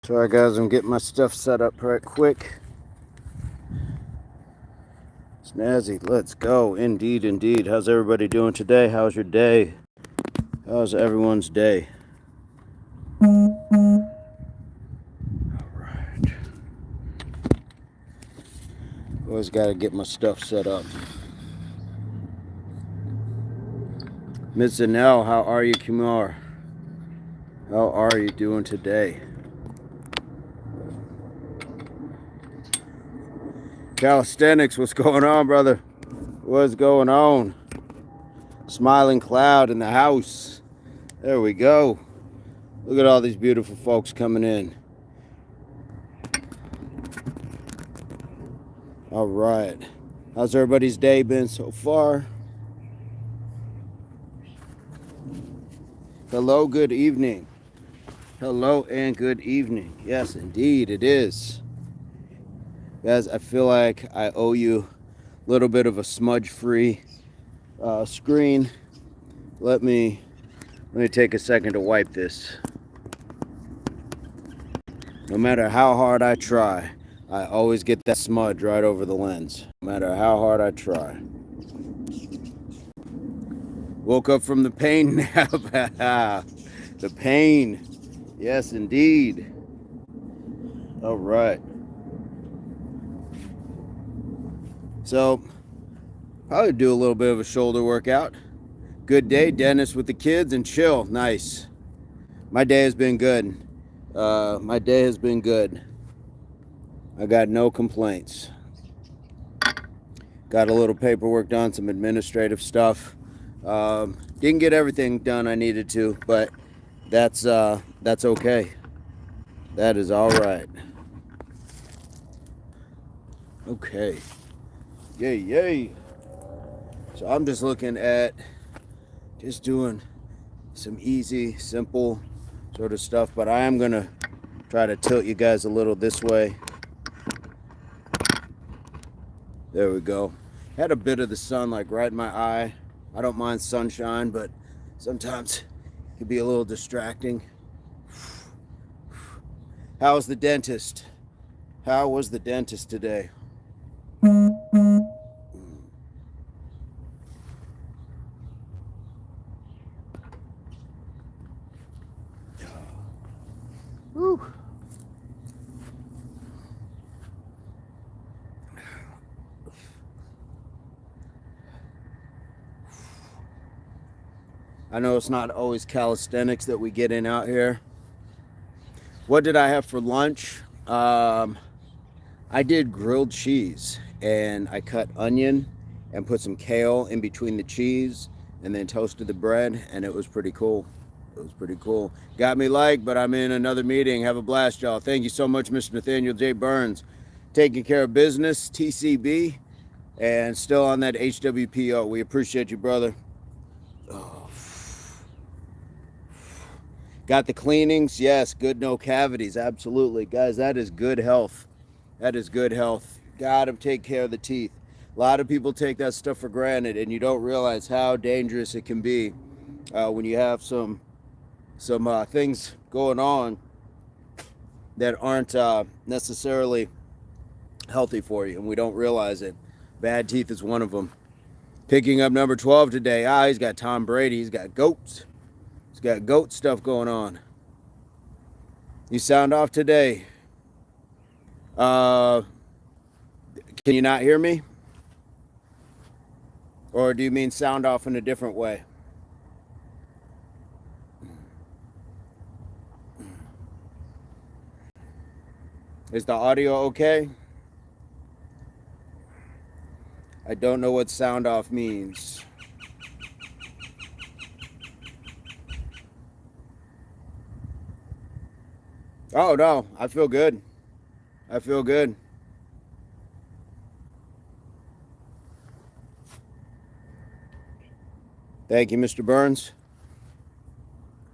Sorry guys, I'm getting my stuff set up right quick. Snazzy, let's go. Indeed, indeed. How's everybody doing today? How's your day? How's everyone's day? Alright. Always gotta get my stuff set up. Ms. Zanel, how are you, Kumar? How are you doing today? Calisthenics, what's going on, brother? What's going on? Smiling cloud in the house. There we go. Look at all these beautiful folks coming in. All right. How's everybody's day been so far? Hello, good evening. Hello and good evening. Yes, indeed, it is. Guys, I feel like I owe you a little bit of a smudge-free screen. Let me take a second to wipe this. No matter how hard I try, I always get that smudge right over the lens. No matter how hard I try. Woke up from the pain nap. The pain. Yes, indeed. All right. So, probably do a little bit of a shoulder workout. Good day, dentist with the kids, and chill. Nice. My day has been good. My day has been good. I got no complaints. Got a little paperwork done, some administrative stuff. Didn't get everything done I needed to, but that's okay. That is all right. Okay. Yay, yay. So I'm just looking at just doing some easy, simple sort of stuff, but I am going to try to tilt you guys a little this way. There we go. Had a bit of the sun like right in my eye. I don't mind sunshine, but sometimes it can be a little distracting. How was the dentist? How was the dentist today? Whew. I know it's not always calisthenics that we get in out here. What did I have for lunch? I did grilled cheese, and I cut onion and put some kale in between the cheese and then toasted the bread, and it was pretty cool. It was pretty cool. Got me like, but I'm in another meeting. Have a blast, y'all. Thank you so much, Mr. Nathaniel J Burns. Taking care of business, TCB, and still on that HWPO. We appreciate you, brother. Oh. Got the cleanings? Yes, good, no cavities. Absolutely. Guys, that is good health. That is good health. Gotta take care of the teeth. A lot of people take that stuff for granted, and you don't realize how dangerous it can be when you have some things going on that aren't necessarily healthy for you, and we don't realize it. Bad teeth is one of them. Picking up number 12 today. He's got Tom Brady. He's got goats. He's got goat stuff going on. You sound off today. Can you not hear me? Or do you mean sound off in a different way? Is the audio okay? I don't know what sound off means. Oh, no. I feel good. I feel good. Thank you, Mr. Burns.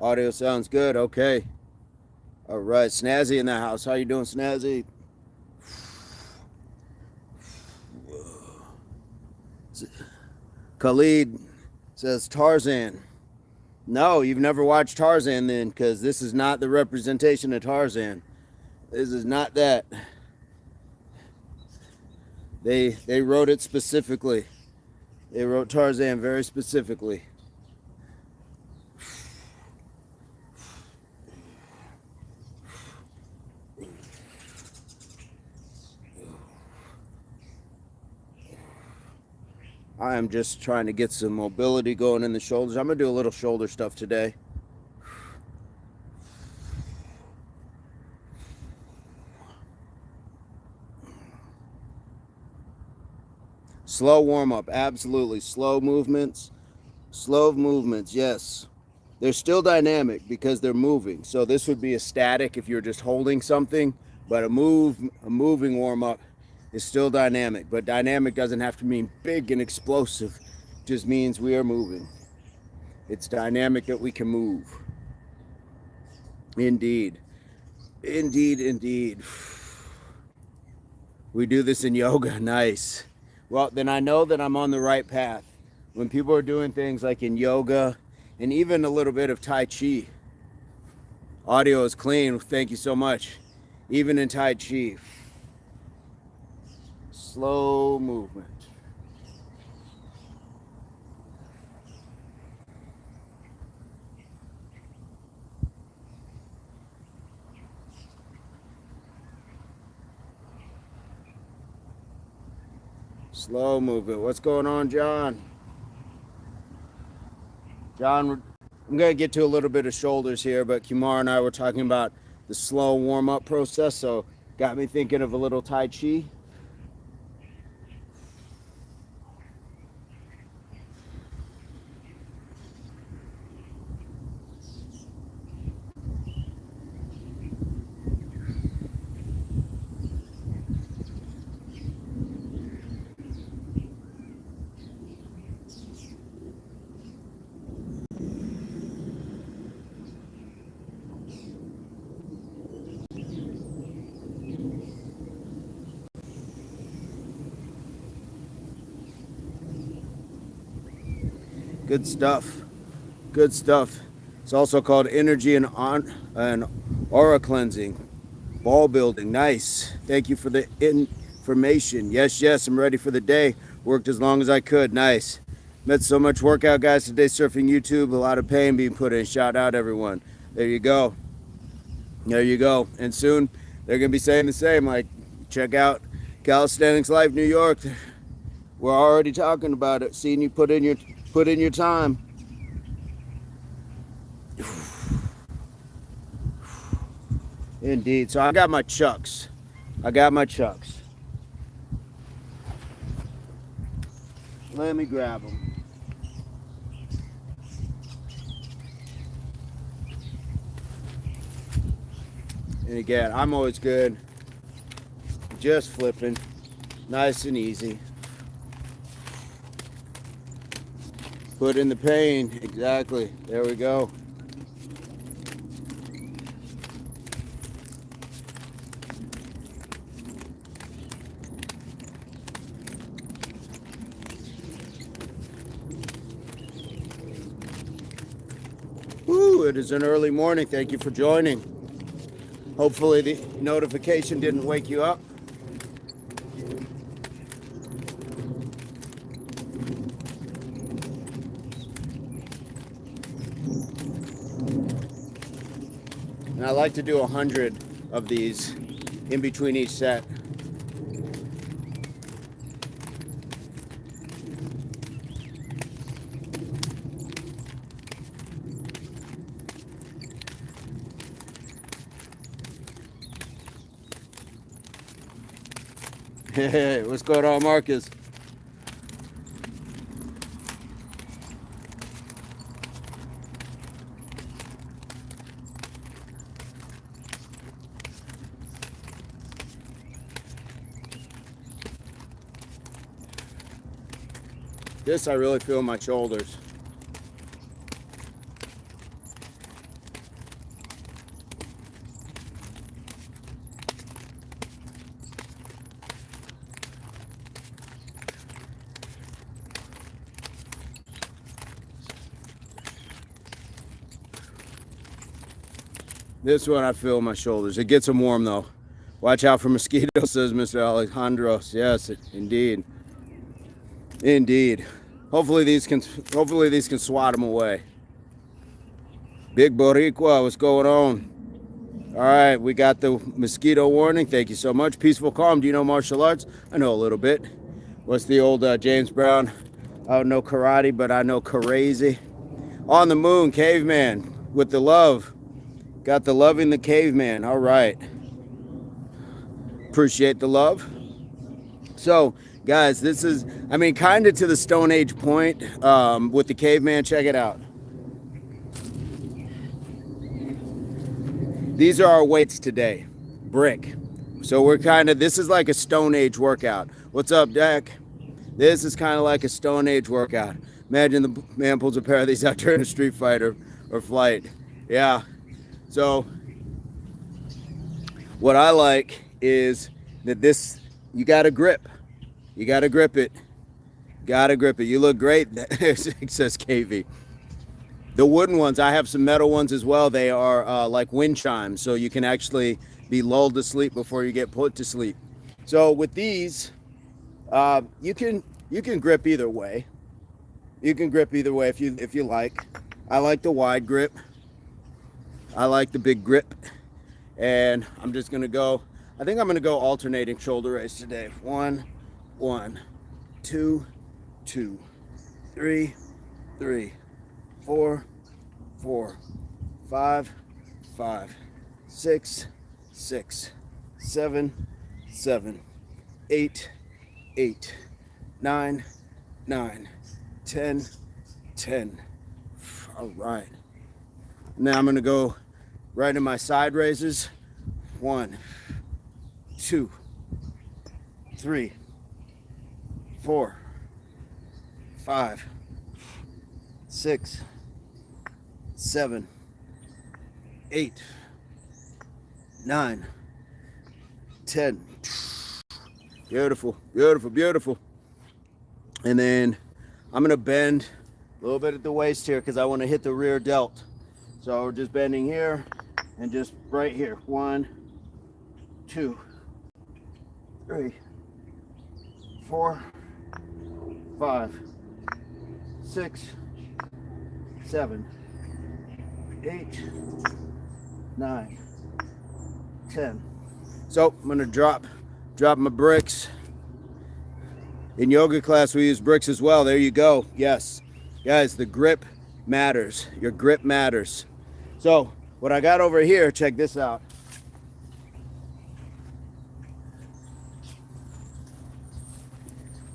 Audio sounds good. Okay. All right. Snazzy in the house. How you doing, Snazzy? Khalid says Tarzan. No, you've never watched Tarzan then, because this is not the representation of Tarzan. This is not that. They wrote it specifically. They wrote Tarzan very specifically. I am just trying to get some mobility going in the shoulders. I'm going to do a little shoulder stuff today. Slow warm-up, absolutely. Slow movements, yes. They're still dynamic because they're moving. So this would be a static if you're just holding something, but a moving warm-up is still dynamic. But dynamic doesn't have to mean big and explosive. It just means we are moving. It's dynamic that we can move. Indeed. Indeed, indeed. We do this in yoga. Nice. Well, then I know that I'm on the right path. When people are doing things like in yoga and even a little bit of Tai Chi, audio is clean. Thank you so much. Even in Tai Chi, slow movement. Slow movement. What's going on, John? John, I'm going to get to a little bit of shoulders here, but Kumar and I were talking about the slow warm-up process, so got me thinking of a little Tai Chi. Good stuff. Good stuff. It's also called energy and aura cleansing, ball building. Nice. Thank you for the information. Yes, yes, I'm ready for the day. Worked as long as I could. Nice. Met so much workout, guys, today surfing YouTube. A lot of pain being put in. Shout out, everyone. There you go. There you go. And soon they're going to be saying the same. Like, check out Calisthenics Life New York. We're already talking about it. Seeing you put in your time. Indeed. So I got my chucks. Let me grab them. And again, I'm always good. Just flipping. Nice and easy. Put in the pain. Exactly. There we go. Woo, it is an early morning. Thank you for joining. Hopefully the notification didn't wake you up. And I like to do 100 of these in between each set. Hey, what's going on, Marcus? This I really feel in my shoulders. This one I feel in my shoulders. It gets them warm though. Watch out for mosquitoes, says Mr. Alejandros. Yes, indeed. Indeed. Hopefully these can swat them away. Big Boricua, what's going on? All right, we got the mosquito warning. Thank you so much. Peaceful Calm. Do you know martial arts? I know a little bit. What's the old James Brown? I don't know karate, but I know crazy. On the Moon, Caveman, with the love. Got the love in the caveman. All right. Appreciate the love. So, guys, this is, I mean, kind of to the Stone Age point with the caveman. Check it out. These are our weights today. Brick. So we're kind of, this is like a Stone Age workout. What's up, Dak? This is kind of like a Stone Age workout. Imagine the man pulls a pair of these out during a street fight or flight. Yeah. So what I like is that this, you got to grip. You got to grip it. Got to grip it. You look great, says KV. The wooden ones, I have some metal ones as well. They are like wind chimes, so you can actually be lulled to sleep before you get put to sleep. So with these, you can grip either way. You can grip either way if you like. I like the wide grip. I like the big grip. And I'm just gonna go, I think I'm gonna go alternating shoulder raise today. 1, 1, 2, 2, 3, 3, 4, 4, 5, 5, 6, 6, 7, 7, 8, 8, 9, 9, 10, 10. All right. Now I'm going to go right in my side raises. 1, 2, 3, 4, 5, 6, 7, 8, 9, 10. Beautiful, beautiful, beautiful. And then I'm going to bend a little bit at the waist here because I want to hit the rear delt. So we're just bending here and just right here. 1, 2, 3, 4, 5, 6, 7, 8, 9, 10. So I'm gonna drop my bricks. In yoga class we use bricks as well. There you go. Yes, guys, the grip matters. Your grip matters. So what I got over here, check this out.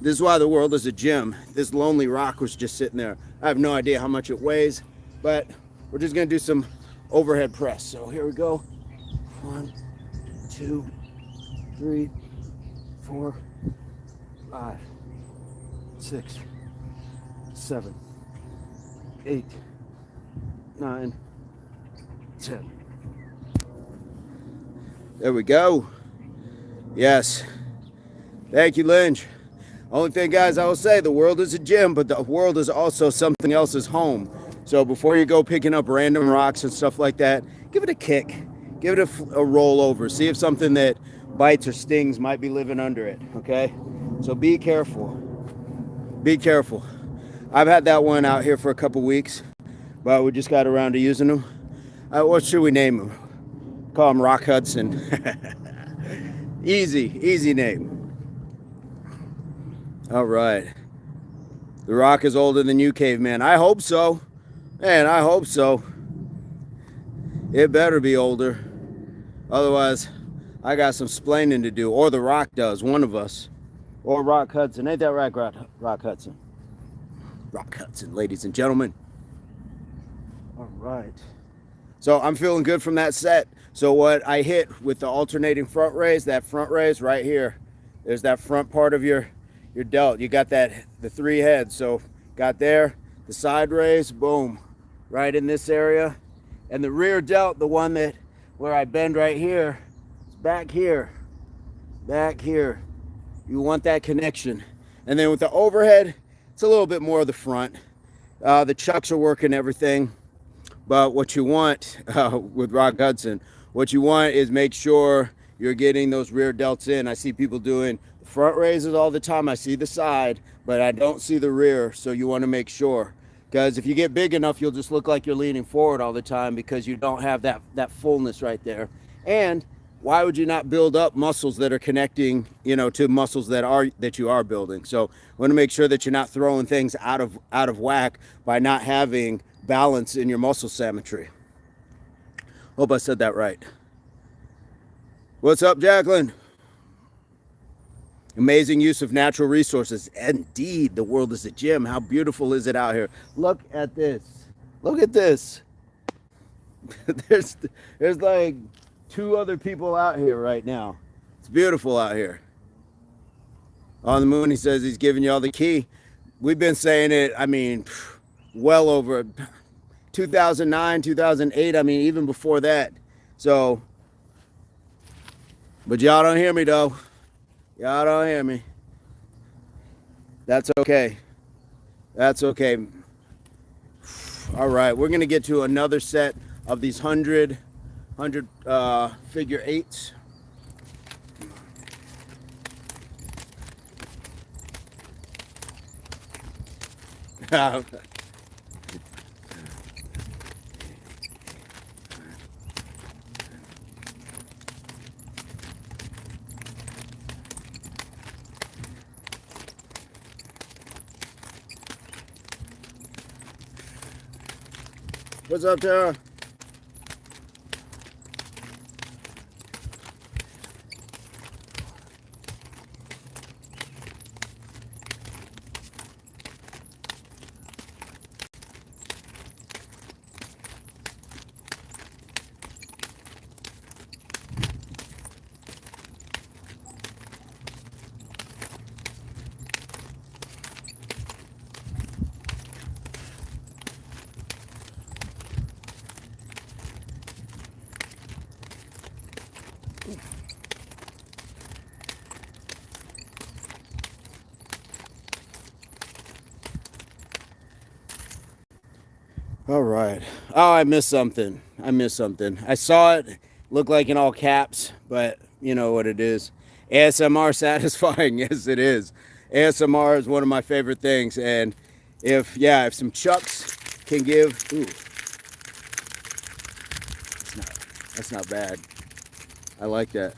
This is why the world is a gym. This lonely rock was just sitting there. I have no idea how much it weighs, but we're just gonna do some overhead press. So here we go. 1, 2, 3, 4, 5, 6, 7, 8, 9, 10. There we go. Yes. Thank you, Lynch. Only thing, guys, I will say, the world is a gym, but the world is also something else's home. So before you go picking up random rocks and stuff like that, give it a kick. Give it a roll over. See if something that bites or stings might be living under it, okay? So be careful. Be careful. I've had that one out here for a couple weeks, but we just got around to using them. What should we name him? Call him Rock Hudson. Easy name. All right. The rock is older than you, caveman. I hope so. Man, I hope so. It better be older. Otherwise, I got some splaining to do. Or the rock does, one of us. Or Rock Hudson. Ain't that right, Rock Hudson? Rock Hudson, ladies and gentlemen. All right. So I'm feeling good from that set. So what I hit with the alternating front raise, that front raise right here, there's that front part of your delt. You got that, the 3 heads. So got there, the side raise, boom, right in this area. And the rear delt, the one that where I bend right here, is back here. You want that connection. And then with the overhead, it's a little bit more of the front. The chucks are working everything. But what you want with Rock Hudson, what you want is make sure you're getting those rear delts in. I see people doing the front raises all the time. I see the side, but I don't see the rear. So you want to make sure, because if you get big enough, you'll just look like you're leaning forward all the time because you don't have that fullness right there. And why would you not build up muscles that are connecting, to muscles that you are building? So want to make sure that you're not throwing things out of whack by not having balance in your muscle symmetry. Hope I said that right. What's up, Jacqueline? Amazing use of natural resources. Indeed, the world is a gym. How beautiful is it out here? Look at this. Look at this. there's like 2 other people out here right now. It's beautiful out here. On the moon, he says he's giving y'all the key. We've been saying it, well over 2009, 2008. Even before that. So, but y'all don't hear me though. Y'all don't hear me. That's okay. That's okay. All right, we're gonna get to another set of these 100 figure 8s. What's up, Tara? All right. Oh, I missed something. I saw it look like in all caps, but you know what it is. ASMR satisfying. Yes, it is. ASMR is one of my favorite things. And if some chucks can give, ooh, that's not bad. I like that.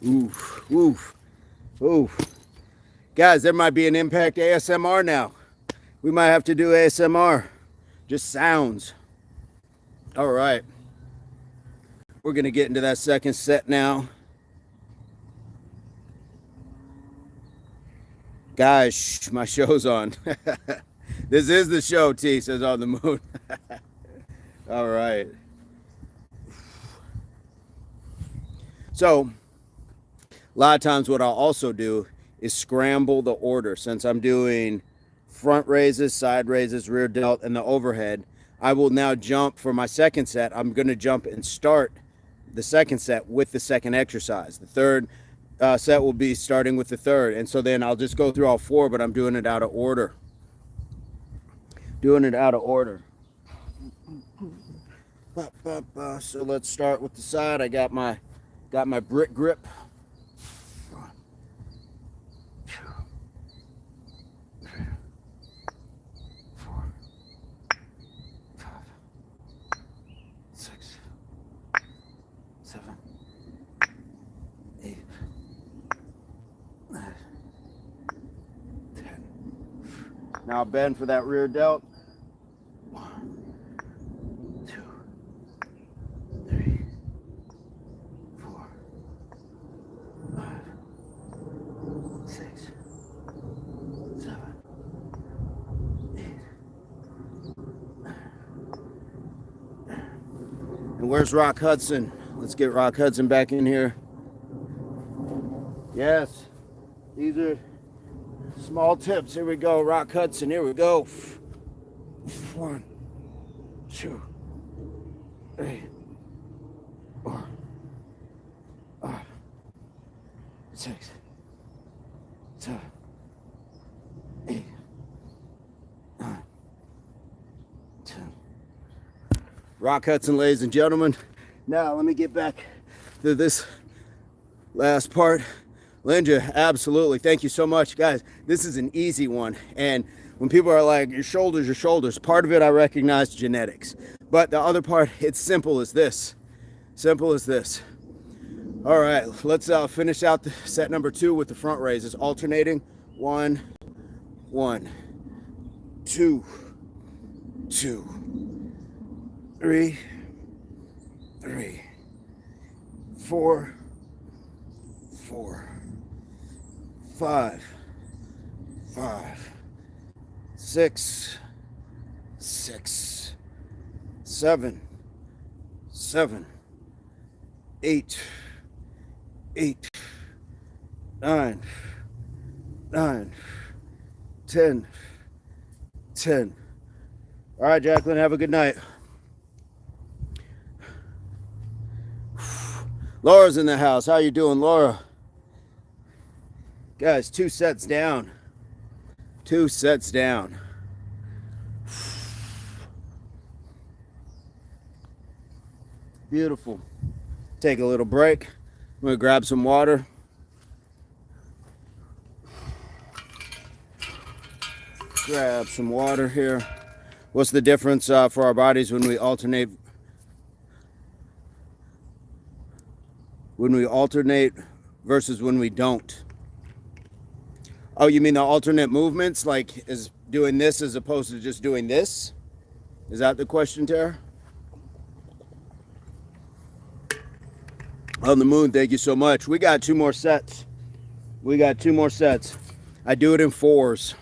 Oof, oof, oof. Guys, there might be an Impact ASMR now. We might have to do ASMR. Just sounds. All right. We're going to get into that second set now. Guys, my show's on. This is the show, T says on the moon. All right. So, a lot of times what I'll also do is scramble the order. Since I'm doing front raises, side raises, rear delt, and the overhead, I will now jump for my second set. I'm going to jump and start the second set with the second exercise. The third set will be starting with the third. And so then I'll just go through all 4, but I'm doing it out of order. So let's start with the side. I got my brick grip. 1, 2, 3, 4, 5, 6, 7, 8, 9, 10. Now bend for that rear delt. 1, 2, 3, 4, 5, 6, 7, 8, 9. And where's Rock Hudson? Let's get Rock Hudson back in here. Yes, these are small tips. Here we go, Rock Hudson. Here we go. 1, 2, 3, 4, 5, 6, 7, 8, 9, 10. Rock Hudson, ladies and gentlemen. Now let me get back to this last part. Linda, absolutely. Thank you so much, guys. This is an easy one. And when people are like, your shoulders, part of it I recognize genetics. But the other part, it's simple as this. Simple as this. All right, let's finish out the set number 2 with the front raises, alternating. 1, 1, 2, 2, 3, 3, 4, 4, 5, 5, 6, 6, 7, 7, 8, 8, 9, 9, 10, 10. All right, Jacqueline, have a good night. Laura's in the house. How you doing, Laura? Guys, 2 sets down. 2 sets down. Beautiful. Take a little break. I'm gonna grab some water. Grab some water here. What's the difference for our bodies when we alternate? When we alternate versus when we don't? Oh, you mean the alternate movements, like is doing this as opposed to just doing this? Is that the question, Tara? On the moon, thank you so much. We got 2 more sets. We got 2 more sets. I do it in 4s.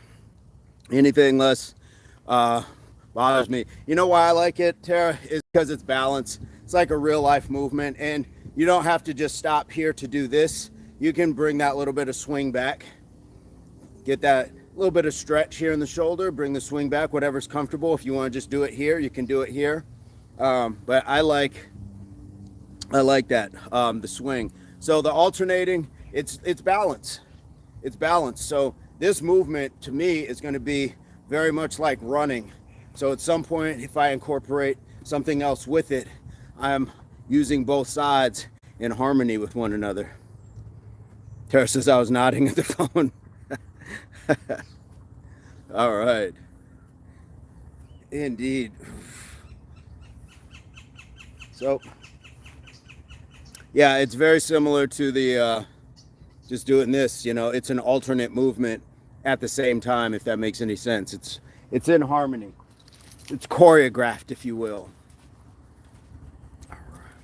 Anything less bothers me. You know why I like it, Tara? Is because it's balance. It's like a real life movement, and you don't have to just stop here to do this. You can bring that little bit of swing back. Get that little bit of stretch here in the shoulder. Bring the swing back, whatever's comfortable. If you want to just do it here, you can do it here. But I like that, the swing. So the alternating, it's balance. It's balance. So this movement to me is going to be very much like running. So at some point, if I incorporate something else with it, I'm using both sides in harmony with one another. Tara says I was nodding at the phone. All right. Indeed. So yeah, it's very similar to the just doing this, you know, it's an alternate movement at the same time, if that makes any sense. It's in harmony. It's choreographed, if you will. All right.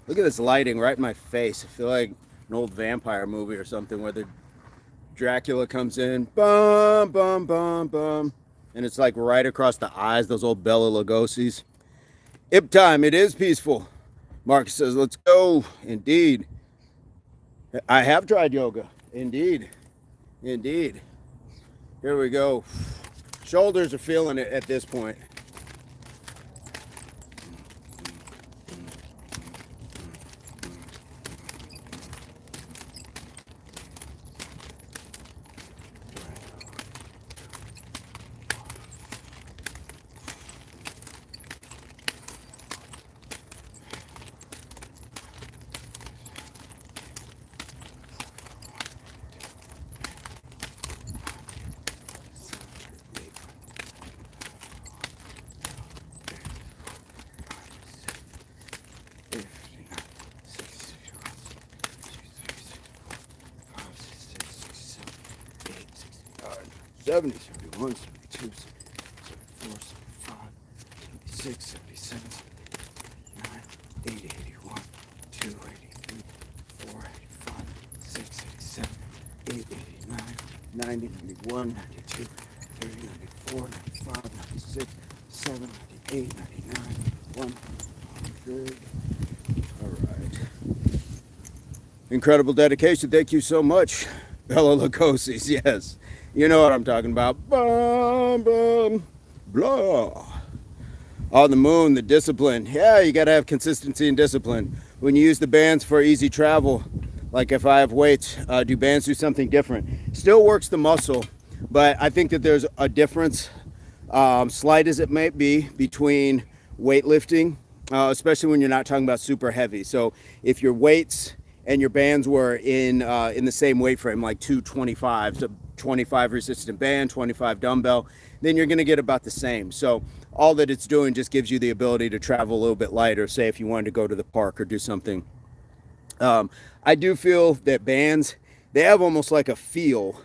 Look at this lighting right in my face. I feel like an old vampire movie or something where the Dracula comes in, bum, bum, bum, bum. And it's like right across the eyes, those old Bela Lugosi's. Ip time, it is peaceful. Mark says, let's go. Indeed. I have tried yoga. Indeed. Indeed. Here we go. Shoulders are feeling it at this point. Seventy, 71, 72, 74, 75, 76, 77, 79, 80, 81, 2, 83, 4, 85, 6, 87, 8, 89, 90, 91, 92, 30, 94, 95, 96, 7, 98, 99, 100. All right. Incredible dedication. Thank you so much. Bela Lugosi's, yes. You know what I'm talking about. Bum, bum, blah. On the moon, the discipline. Yeah, you got to have consistency and discipline. When you use the bands for easy travel, like if I have weights, do bands do something different? Still works the muscle, but I think that there's a difference slight as it may be between weightlifting, especially when you're not talking about super heavy. So if your weights and your bands were in the same weight frame, like 225, so 25 resistant band, 25 dumbbell, then you're going to get about the same. So all that it's doing just gives you the ability to travel a little bit lighter, say if you wanted to go to the park or do something. I do feel that bands, they have almost like a feel,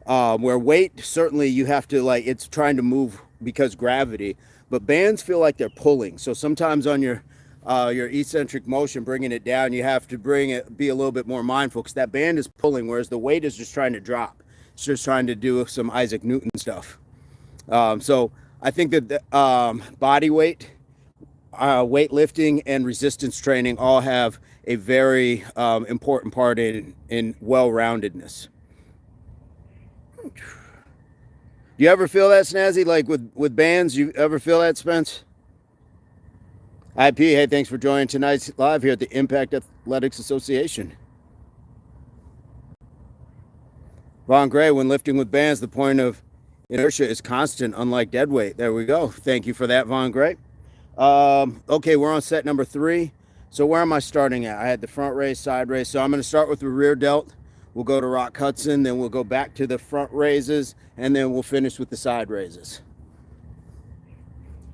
where weight, certainly you have to, like, it's trying to move because gravity, but bands feel like they're pulling. So sometimes on your eccentric motion, bringing it down, you have to be a little bit more mindful, because that band is pulling, whereas the weight is just trying to drop. It's just trying to do some Isaac Newton stuff. So I think that body weight, weightlifting, and resistance training all have a very important part in well-roundedness. Do you ever feel that, Snazzy? Like with bands, you ever feel that, Spence? IP, hey, thanks for joining tonight's live here at the Impact Athletics Association. Von Gray, when lifting with bands, the point of inertia is constant, unlike dead weight. There we go. Thank you for that, Von Gray. Okay, we're on set number 3. So where am I starting at? I had the front raise, side raise. So I'm going to start with the rear delt. We'll go to Rock Hudson, then we'll go back to the front raises, and then we'll finish with the side raises.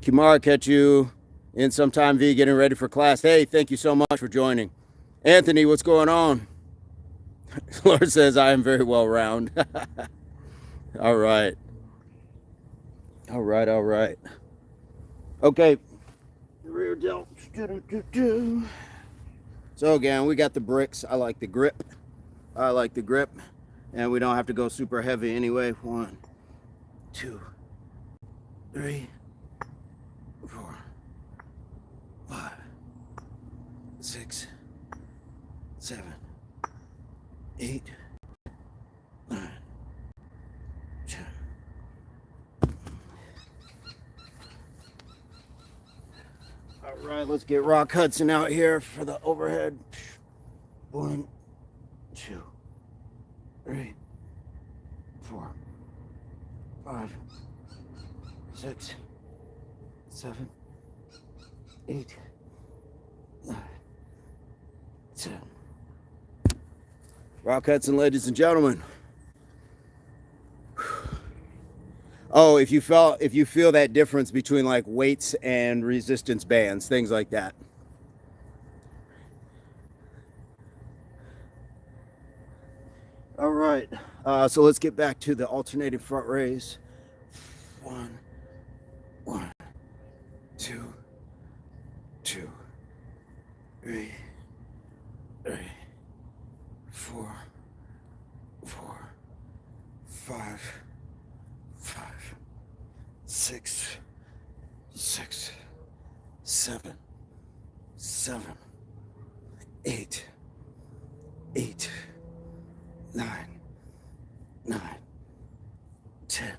Kimara, catch you in sometime, V, getting ready for class. Hey, thank you so much for joining. Anthony, what's going on? Lord says, I am very well round. All right. All right, all right. Okay. Rear delt. So again, we got the bricks. I like the grip. I like the grip. And we don't have to go super heavy anyway. 1, 2, 3, 4, 5, 6, 7, 8, 9, 10. All right, let's get Rock Hudson out here for the overhead. 1, 2, 3, 4, 5, 6, 7, 8, 9, 10. Rock Hudson, ladies and gentlemen. Oh, if you feel that difference between like weights and resistance bands, things like that. All right, so let's get back to the alternating front raise. 1, 2, 2, 3, 4, 5, 6, 7, 8, 9, 10.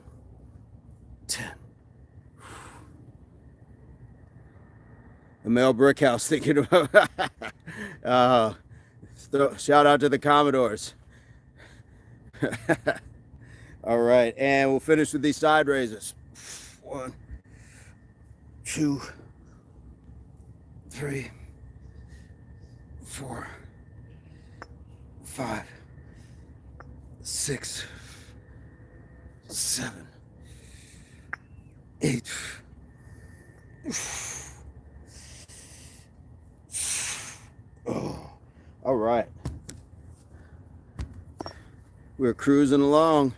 The Mel Brickhouse thinking about shout out to the Commodores. All right, and we'll finish with these side raises. 1, 2, 3, 4, 5, 6, 7, 8. Oh, all right. We're cruising along.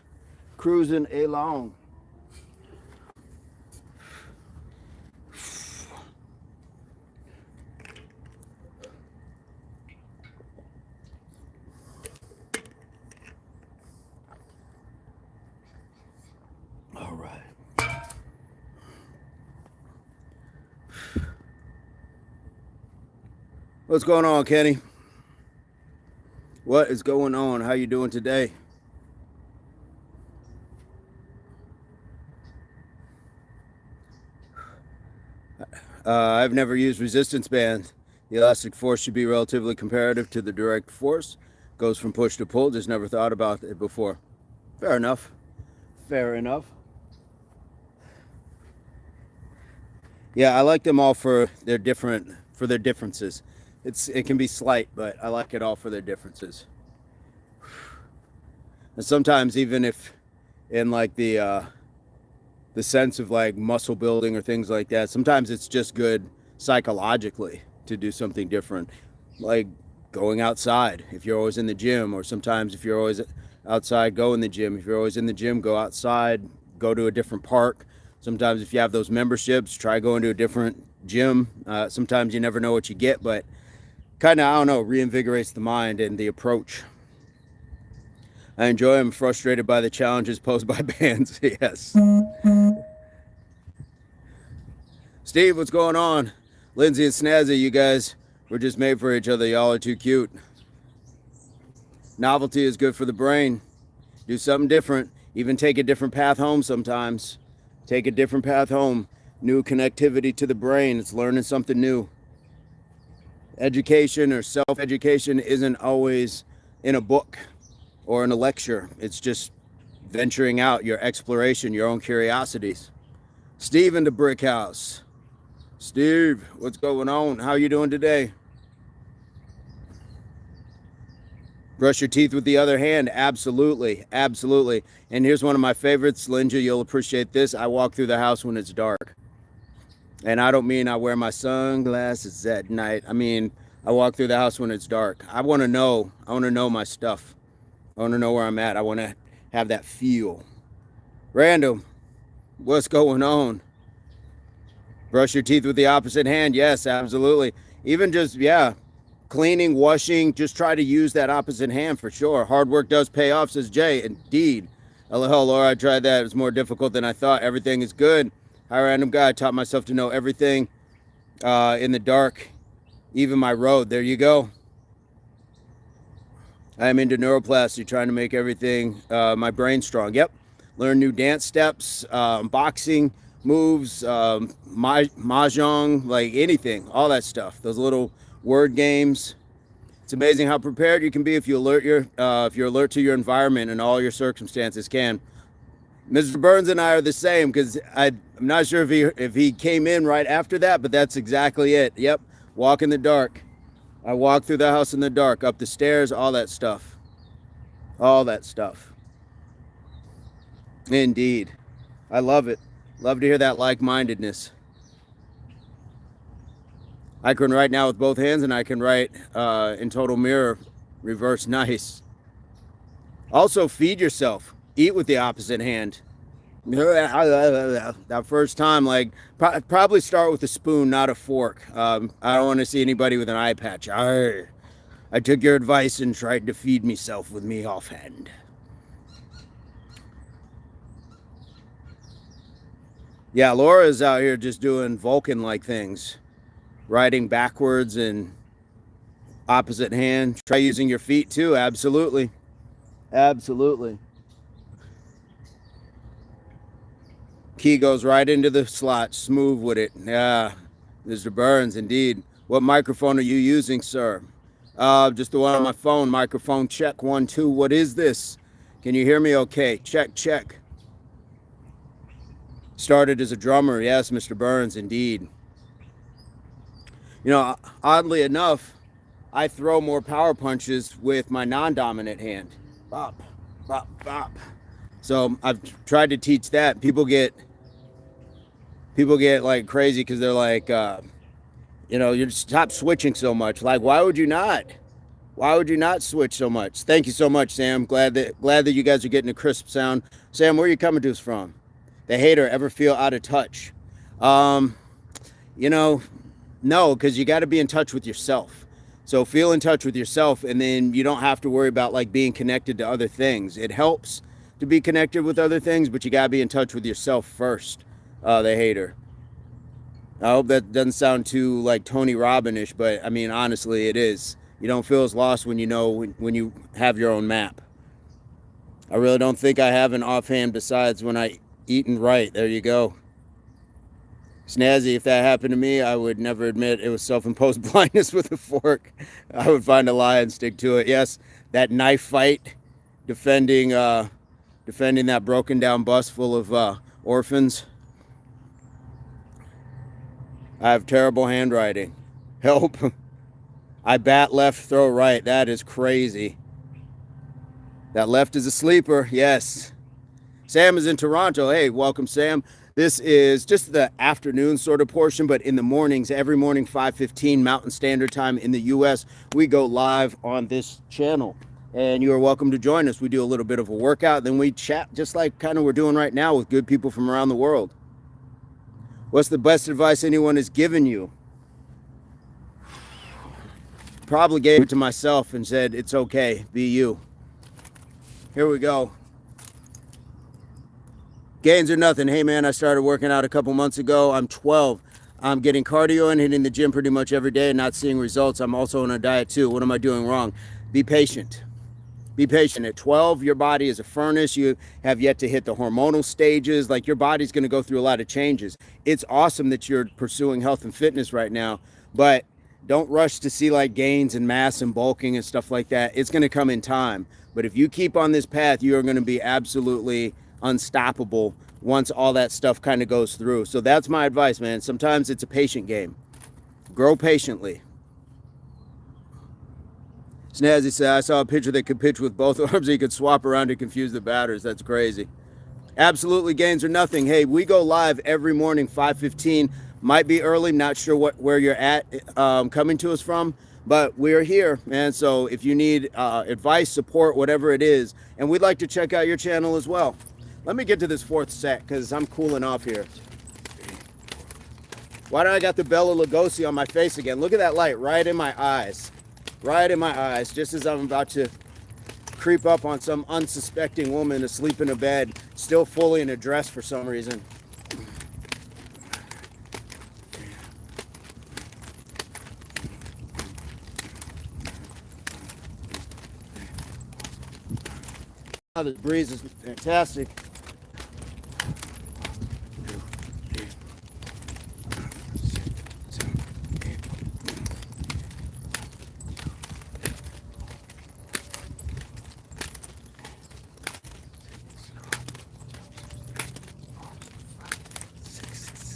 All right. What's going on, Kenny? What is going on? How you doing today? I've never used resistance bands. The elastic force should be relatively comparative to the direct force. Goes from push to pull. Just never thought about it before. Fair enough. Yeah, I like them all for their differences. It can be slight, but I like it all for their differences. And sometimes even if in like the sense of like muscle building or things like that, sometimes it's just good psychologically to do something different, like going outside if you're always in the gym, or sometimes if you're always outside, go in the gym. If you're always in the gym, go outside, go to a different park. Sometimes if you have those memberships, try going to a different gym. Sometimes you never know what you get, but kind of, I don't know, reinvigorates the mind and the approach. I enjoy them. Frustrated by the challenges posed by bands. Yes. Steve, what's going on? Lindsay and Snazzy, you guys were just made for each other. Y'all are too cute. Novelty is good for the brain. Do something different. Even take a different path home sometimes. Take a different path home. New connectivity to the brain. It's learning something new. Education or self-education isn't always in a book or in a lecture. It's just venturing out, your exploration, your own curiosities. Steve in the brick house. Steve, what's going on? How you doing today? Brush your teeth with the other hand. Absolutely. Absolutely. And here's one of my favorites. Linda, you'll appreciate this. I walk through the house when it's dark. And I don't mean I wear my sunglasses at night. I mean, I walk through the house when it's dark. I want to know my stuff. I want to know where I'm at. I want to have that feel. Random, what's going on? Brush your teeth with the opposite hand. Yes, absolutely. Even just, yeah, cleaning, washing, just try to use that opposite hand for sure. Hard work does pay off, says Jay. Indeed. Hello, Laura, I tried that. It was more difficult than I thought. Everything is good. Hi, random guy. I taught myself to know everything in the dark, even my road. There you go. I'm into neuroplasty, trying to make everything, my brain strong. Yep. Learn new dance steps, boxing moves, mahjong, like anything, all that stuff. Those little word games. It's amazing how prepared you can be if you're alert to your environment and all your circumstances can. Mr. Burns and I are the same, because I'm not sure if he came in right after that, but that's exactly it. Yep. Walk in the dark. I walk through the house in the dark, up the stairs, all that stuff. All that stuff. Indeed. I love it. Love to hear that like-mindedness. I can write now with both hands, and I can write in total mirror, reverse nice. Also, feed yourself. Eat with the opposite hand. That first time, like, probably start with a spoon, not a fork. I don't want to see anybody with an eye patch. I took your advice and tried to feed myself with me offhand. Yeah, Laura's out here just doing Vulcan-like things. Riding backwards and opposite hand. Try using your feet too. Absolutely. Absolutely. Key goes right into the slot. Smooth with it. Yeah, Mr. Burns, indeed. What microphone are you using, sir? Just the one on my phone. Microphone check. 1, 2. What is this? Can you hear me okay? Check, check. Started as a drummer. Yes, Mr. Burns, indeed. You know, oddly enough, I throw more power punches with my non-dominant hand. Bop, bop, bop. So I've tried to teach that. People get like crazy because they're like, you know, you stop switching so much. Like, why would you not? Why would you not switch so much? Thank you so much, Sam. Glad that you guys are getting a crisp sound. Sam, where are you coming to us from? The hater, ever feel out of touch? You know, no, because you got to be in touch with yourself. So feel in touch with yourself, and then you don't have to worry about like being connected to other things. It helps to be connected with other things, but you got to be in touch with yourself first. The hater. I hope that doesn't sound too like Tony Robbins-ish, but I mean, honestly, it is. You don't feel as lost when you know when you have your own map. I really don't think I have an offhand besides when I eat and write. There you go. Snazzy, if that happened to me, I would never admit it was self-imposed blindness with a fork. I would find a lie and stick to it. Yes, that knife fight, defending that broken down bus full of orphans. I have terrible handwriting. Help. I bat left, throw right. That is crazy. That left is a sleeper. Yes. Sam is in Toronto. Hey, welcome, Sam. This is just the afternoon sort of portion, but in the mornings, every morning, 5:15 Mountain Standard Time in the U.S., we go live on this channel. And you are welcome to join us. We do a little bit of a workout, then we chat just like kind of we're doing right now with good people from around the world. What's the best advice anyone has given you? Probably gave it to myself and said, it's okay, be you. Here we go. Gains or nothing. Hey man, I started working out a couple months ago. I'm 12. I'm getting cardio and hitting the gym pretty much every day and not seeing results. I'm also on a diet too. What am I doing wrong? Be patient. Be patient. At 12, your body is a furnace. You have yet to hit the hormonal stages. Like, your body's going to go through a lot of changes. It's awesome that you're pursuing health and fitness right now, but don't rush to see like gains and mass and bulking and stuff like that. It's going to come in time. But if you keep on this path, you are going to be absolutely unstoppable once all that stuff kind of goes through. So that's my advice, man. Sometimes it's a patient game. Grow patiently. Snazzy said, I saw a pitcher that could pitch with both arms. He could swap around to confuse the batters. That's crazy. Absolutely gains or nothing. Hey, we go live every morning, 5:15. Might be early, not sure where you're at coming to us from, but we're here, man. So if you need advice, support, whatever it is, and we'd like to check out your channel as well. Let me get to this fourth set because I'm cooling off here. Why do I got the Bela Lugosi on my face again? Look at that light right in my eyes. Right in my eyes, just as I'm about to creep up on some unsuspecting woman asleep in a bed, still fully in a dress for some reason. Oh, this breeze is fantastic.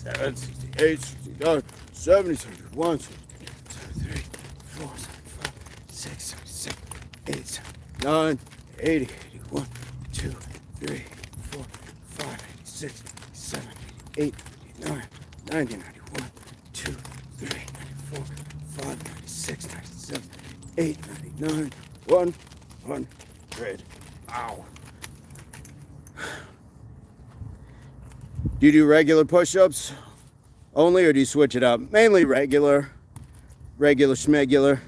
Seven, 68, 69, 70, 71, 73, 4, 75, 6, 77, 8, 79, 80, 81, 2, 3, 4, 5, 6, 7, 8, 89, 90, 91, 2, 3, 94, 5, 96, 97, 8, 99, 100. Ow. Do you do regular push-ups only, or do you switch it up? Mainly regular schmegular.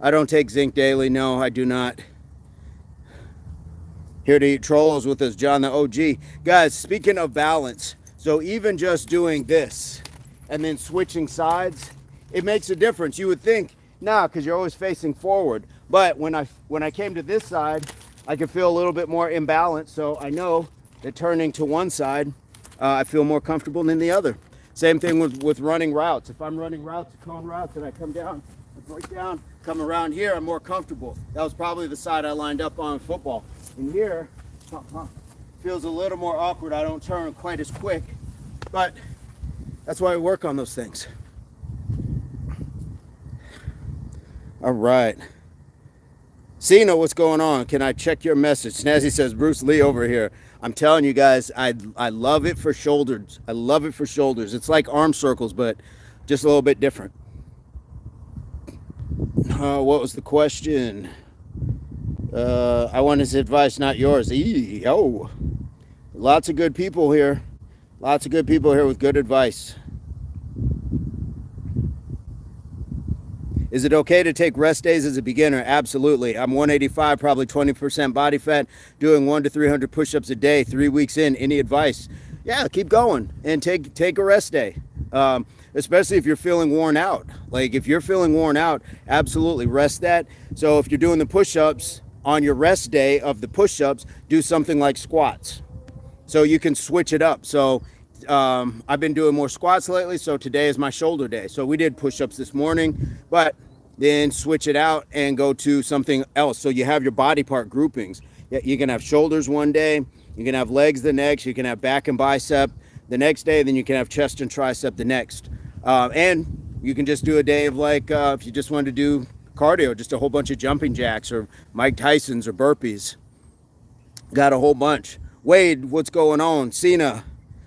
I don't take zinc daily. No, I do not. Here to eat trolls with us, John the OG. Guys, speaking of balance, so even just doing this and then switching sides, it makes a difference. You would think, nah, because you're always facing forward. But when I came to this side, I could feel a little bit more imbalanced. So I know that turning to one side, I feel more comfortable than the other. Same thing with running routes. If I'm running routes, cone routes, and I come down, I break down, come around here, I'm more comfortable. That was probably the side I lined up on football. And here, feels a little more awkward. I don't turn quite as quick, but that's why I work on those things. All right. Cena, what's going on? Can I check your message? Snazzy says, Bruce Lee over here. I'm telling you guys, I love it for shoulders. I love it for shoulders. It's like arm circles, but just a little bit different. What was the question? I want his advice, not yours. Oh, lots of good people here. Lots of good people here with good advice. Is it okay to take rest days as a beginner? Absolutely. I'm 185, probably 20% body fat, doing 100 to 300 push-ups a day, 3 weeks in. Any advice? Yeah, keep going and take a rest day. Especially if you're feeling worn out. Like, if you're feeling worn out, absolutely rest that. So if you're doing the push-ups on your rest day of the push-ups, do something like squats. So you can switch it up. So I've been doing more squats lately, so today is my shoulder day. So we did push-ups this morning, but then switch it out and go to something else. So you have your body part groupings. You can have shoulders one day, you can have legs the next, you can have back and bicep the next day, then you can have chest and tricep the next. And you can just do a day of like, if you just wanted to do cardio, just a whole bunch of jumping jacks or Mike Tyson's or burpees. Got a whole bunch. Wade, what's going on? Cena,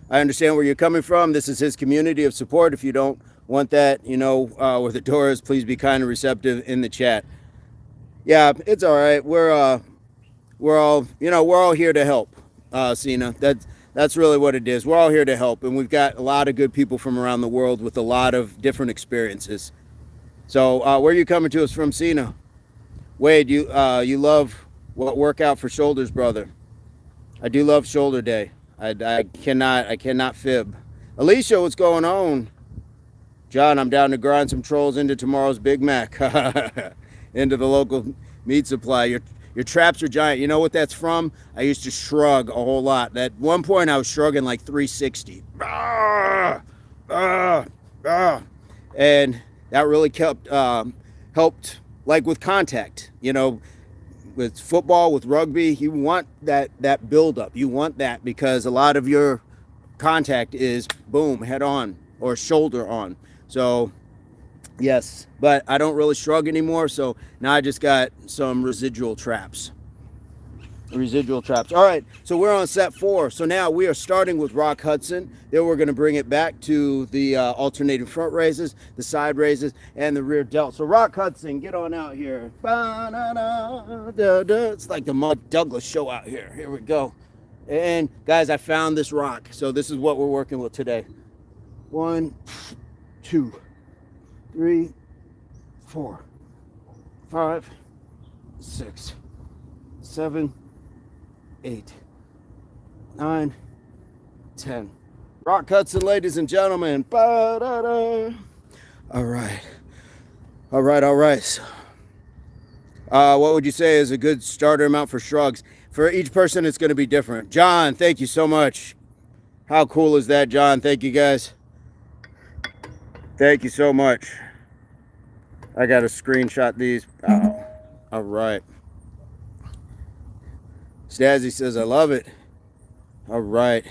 I understand where you're coming from. This is his community of support. If you don't want that, you know, where the door is, please be kind and receptive in the chat. Yeah, it's all right. We're all, you know, we're all here to help. Cena, that's really what it is. We're all here to help, and we've got a lot of good people from around the world with a lot of different experiences. So, where are you coming to us from, Cena? Wade, you love what workout for shoulders, brother? I do love shoulder day. I cannot fib. Alicia, what's going on? John, I'm down to grind some trolls into tomorrow's Big Mac. Into the local meat supply. Your traps are giant. You know what that's from? I used to shrug a whole lot. At one point, I was shrugging like 360. And that really helped, like with contact. You know, with football, with rugby, you want that buildup. You want that because a lot of your contact is boom, head on or shoulder on. So yes, but I don't really shrug anymore. So now I just got some residual traps. All right, so we're on set 4. So now we are starting with Rock Hudson. Then we're going to bring it back to the alternating front raises, the side raises, and the rear delt. So Rock Hudson, get on out here. It's like the Mud Douglas show out here. Here we go. And guys, I found this rock. So this is what we're working with today. 1, 2, 3, 4, 5, 6, 7, 8, 9, 10. Rock Hudson, ladies and gentlemen. Ba-da-da. All right. What would you say is a good starter amount for shrugs? For each person, it's going to be different. John, thank you so much. How cool is that, John? Thank you, guys. Thank you so much. I got to screenshot these. Oh, all right. Stazzy says, I love it. All right.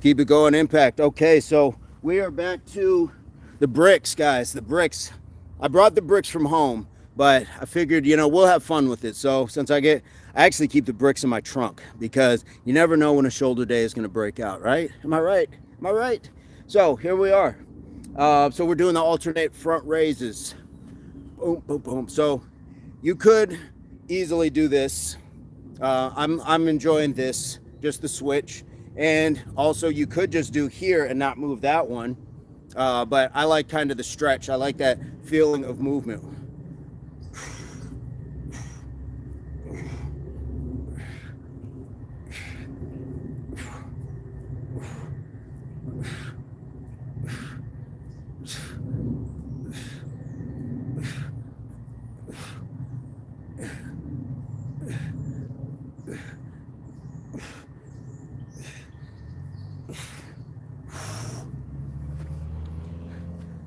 Keep it going, Impact. Okay, so we are back to the bricks, guys. The bricks. I brought the bricks from home, but I figured, you know, we'll have fun with it. So since I actually keep the bricks in my trunk because you never know when a shoulder day is going to break out, right? Am I right? So here we are. So we're doing the alternate front raises. Boom, boom, boom. So you could easily do this. I'm enjoying this, just the switch. And also you could just do here and not move that one. But I like kind of the stretch. I like that feeling of movement.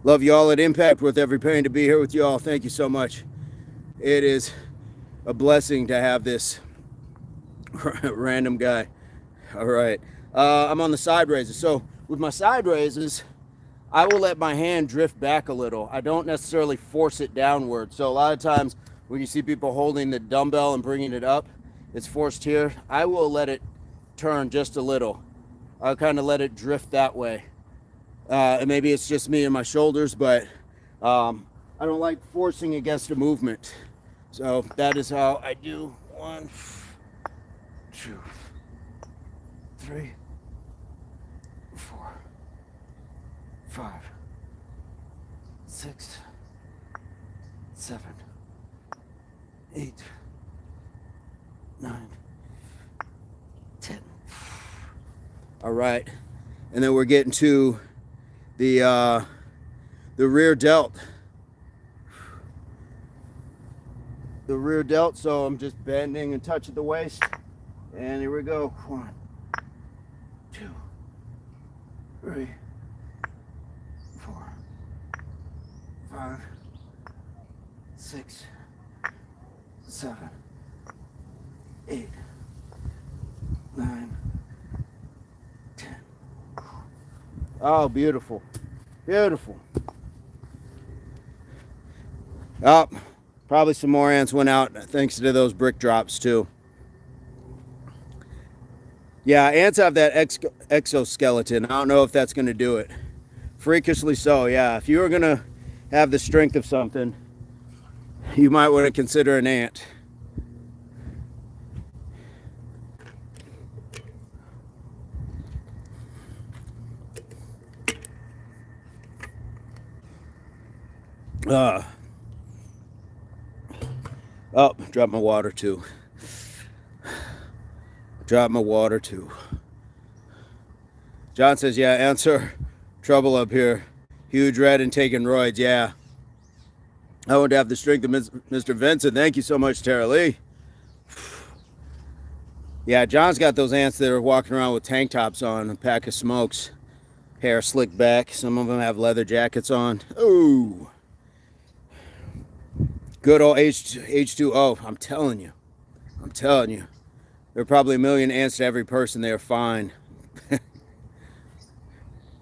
Love y'all at Impact, worth every penny to be here with y'all. Thank you so much. It is a blessing to have this random guy. All right. I'm on the side raises. So with my side raises, I will let my hand drift back a little. I don't necessarily force it downward. So a lot of times when you see people holding the dumbbell and bringing it up, it's forced here. I will let it turn just a little. I'll kind of let it drift that way. And maybe it's just me and my shoulders, but I don't like forcing against a movement. So that is how I do. 1, 2, 3, 4, 5, 6, 7, 8, 9, 10. All right. And then we're getting to the rear delt. The rear delt, so I'm just bending and touching the waist. And here we go. 1, 2, 3, 4, 5, 6, 7, 8, 9, 10. Oh, beautiful. Beautiful. Oh, probably some more ants went out thanks to those brick drops too. Yeah, ants have that exoskeleton. I don't know if that's going to do it. Freakishly so, yeah. If you were going to have the strength of something, you might want to consider an ant. Oh, dropped my water too. Drop my water too. John says, yeah, answer trouble up here. Huge red and taking roids, yeah. I want to have the strength of Mr. Vincent. Thank you so much, Tara Lee. Yeah, John's got those ants that are walking around with tank tops on, a pack of smokes. Hair slicked back. Some of them have leather jackets on. Ooh. Good old H2O. I'm telling you. I'm telling you. There are probably a million ants to every person. They're fine.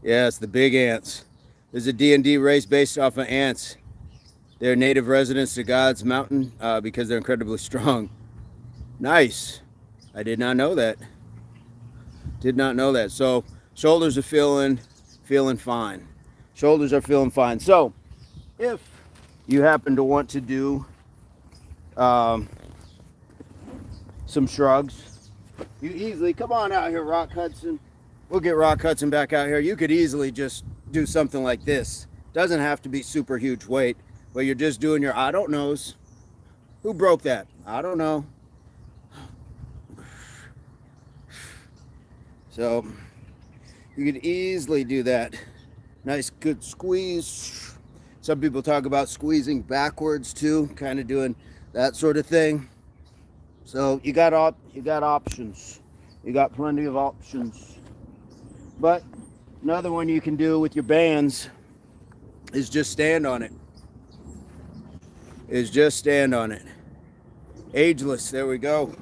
Yes, the big ants. There's a D&D race based off of ants. They're native residents to God's mountain because they're incredibly strong. Nice. I did not know that. Did not know that. So shoulders are feeling fine. Shoulders are feeling fine. So if you happen to want to do some shrugs, you easily come on out here, Rock Hudson. We'll get Rock Hudson back out here. You could easily just do something like this. Doesn't have to be super huge weight, but you're just doing your I don't knows. Who broke that? I don't know. So you could easily do that. Nice good squeeze. Some people talk about squeezing backwards too, kind of doing that sort of thing. So you got options. You got plenty of options. But another one you can do with your bands is just stand on it. Ageless, there we go.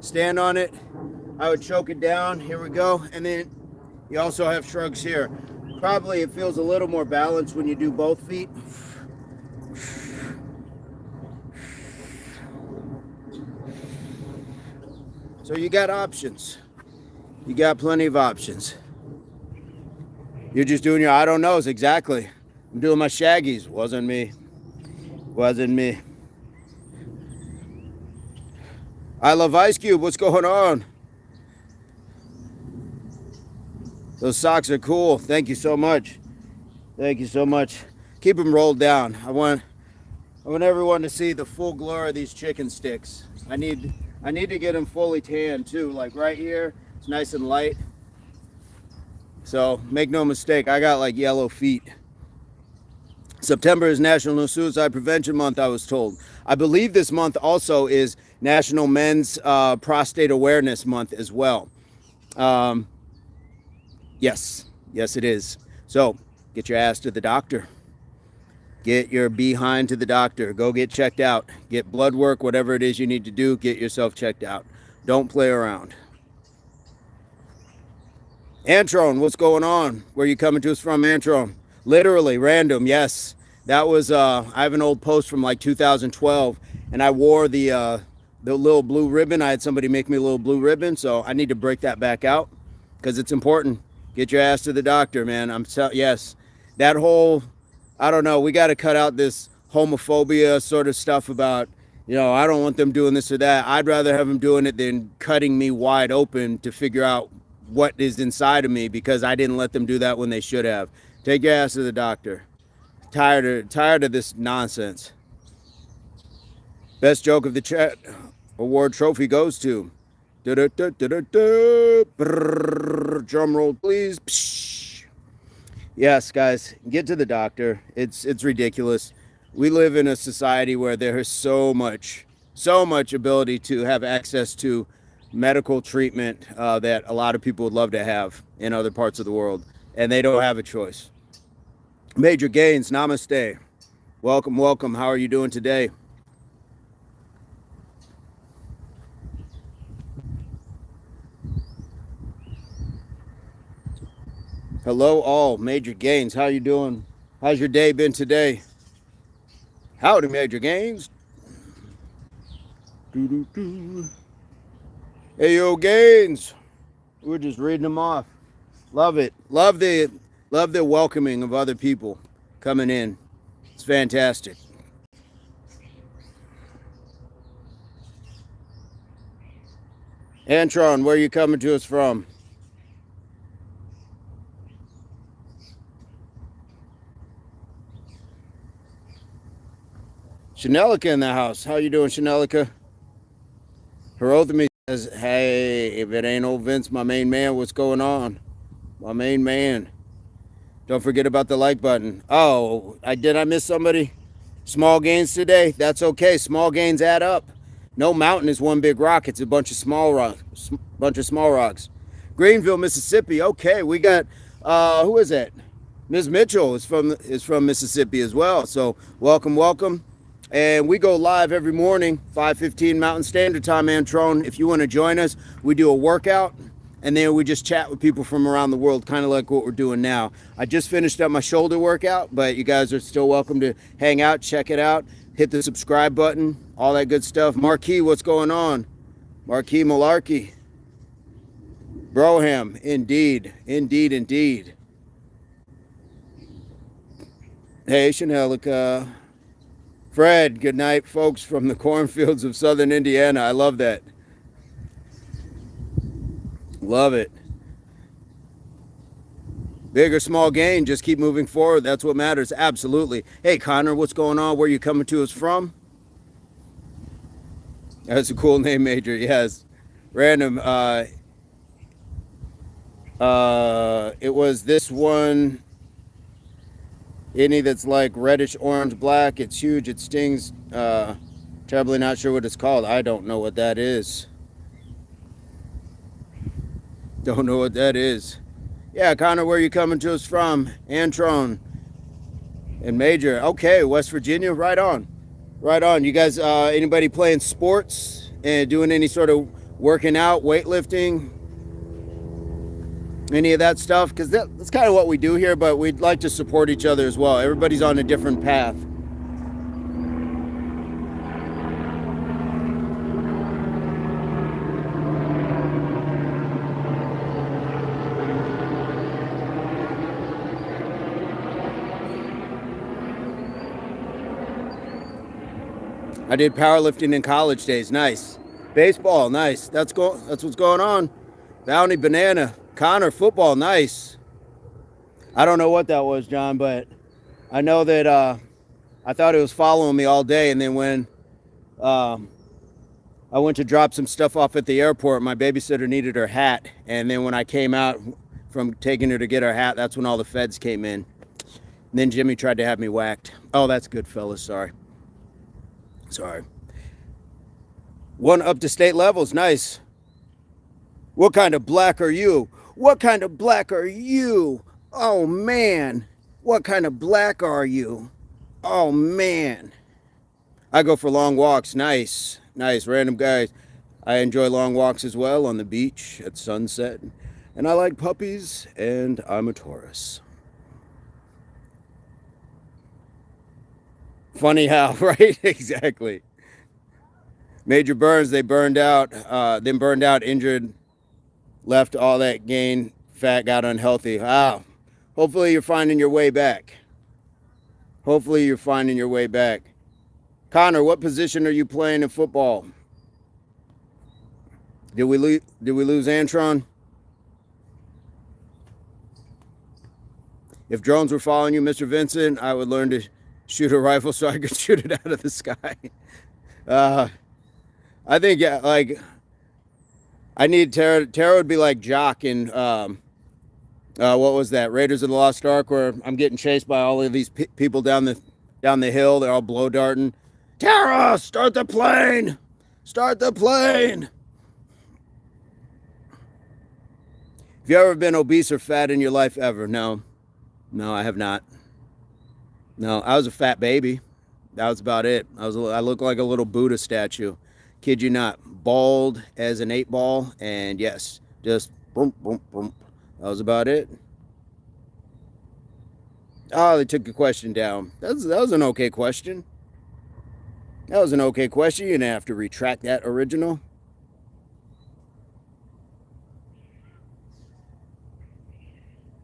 Stand on it. I would choke it down. Here we go. And then you also have shrugs here. Probably it feels a little more balanced when you do both feet. So you got options. You got plenty of options. You're just doing your I don't knows, exactly. I'm doing my shaggies. Wasn't me. I love Ice Cube. What's going on? Those socks are cool. Thank you so much. Keep them rolled down. I want everyone to see the full glory of these chicken sticks. I need to get them fully tanned too. Like right here, it's nice and light. So make no mistake, I got like yellow feet. September is National Suicide Prevention Month, I was told. I believe this month also is National Men's Prostate Awareness Month as well. Yes, it is. So get your ass to the doctor. Get your behind to the doctor. Go get checked out. Get blood work, whatever it is you need to do. Get yourself checked out. Don't play around. Antron, what's going on? Where are you coming to us from, Antron? Literally, random, yes. That was, I have an old post from like 2012, and I wore the little blue ribbon. I had somebody make me a little blue ribbon, so I need to break that back out because it's important. Get your ass to the doctor, man. Yes. That whole, I don't know, we got to cut out this homophobia sort of stuff about, I don't want them doing this or that. I'd rather have them doing it than cutting me wide open to figure out what is inside of me because I didn't let them do that when they should have. Take your ass to the doctor. Tired of this nonsense. Best joke of the chat award trophy goes to. Drum roll, please. Psh. Yes, guys, get to the doctor. It's ridiculous. We live in a society where there is so much ability to have access to medical treatment that a lot of people would love to have in other parts of the world, and they don't have a choice. Major Gains, namaste. Welcome. How are you doing today? Hello all, Major Gaines. How you doing? How's your day been today? Howdy, Major Gaines. Doo-doo-doo. Hey, yo, Gaines. We're just reading them off. Love it. Love the welcoming of other people coming in. It's fantastic. Antron, where are you coming to us from? Chanelica in the house. How you doing, Chanelica? Herothemy says, hey, if it ain't old Vince, my main man, what's going on? My main man. Don't forget about the like button. Oh, did I miss somebody? Small gains today? That's okay. Small gains add up. No mountain is one big rock. It's a bunch of small rocks. Greenville, Mississippi. Okay, we got who is that? Ms. Mitchell is from Mississippi as well. So welcome. And we go live every morning, 5:15 Mountain Standard Time, Antron. If you want to join us, we do a workout, and then we just chat with people from around the world, kind of like what we're doing now. I just finished up my shoulder workout, but you guys are still welcome to hang out, check it out, hit the subscribe button, all that good stuff. Marquis, what's going on? Marquis Malarkey. Broham, indeed. Hey, Chanelica. Fred, good night, folks from the cornfields of southern Indiana. I love that. Love it. Big or small gain, just keep moving forward. That's what matters. Absolutely. Hey, Connor, what's going on? Where are you coming to us from? That's a cool name, Major. Yes. Random. It was this one. Any that's like reddish, orange, black. It's huge. It stings. Terribly not sure what it's called. I don't know what that is. Don't know what that is. Yeah, Connor, where are you coming to us from? Antron and Major. Okay, West Virginia. Right on. You guys, anybody playing sports and doing any sort of working out, weightlifting, any of that stuff? Because that's kind of what we do here, but we'd like to support each other as well. Everybody's on a different path. I did powerlifting in college days. Nice. Baseball, nice. That's what's going on. Bounty Banana. Connor, football, nice. I don't know what that was, John, but I know that I thought it was following me all day, and then when I went to drop some stuff off at the airport, my babysitter needed her hat, and then when I came out from taking her to get her hat, that's when all the feds came in. And then Jimmy tried to have me whacked. Oh, that's good, fellas. Sorry. One up to state levels, nice. What kind of black are you? Oh, man. What kind of black are you? Oh, man. I go for long walks. Nice. Random guys. I enjoy long walks as well on the beach at sunset. And I like puppies, and I'm a Taurus. Funny how, right? Exactly. Major Burns, they burned out, injured, left all that gain, fat, got unhealthy. Wow. Hopefully you're finding your way back. Connor, what position are you playing in football? Did we lose Antron? If drones were following you, Mr. Vincent, I would learn to shoot a rifle so I could shoot it out of the sky. I think, yeah, like, I need Tara would be like Jock in, what was that? Raiders of the Lost Ark, where I'm getting chased by all of these people down the hill. They're all blow darting. Tara, start the plane! Have you ever been obese or fat in your life ever? No, I have not. No, I was a fat baby. That was about it. I looked like a little Buddha statue. Kid you not. Bald as an 8 ball, and yes, just boom, boom, boom. That was about it. Oh, they took the question down. That was an okay question. That was an okay question. You didn't have to retract that original.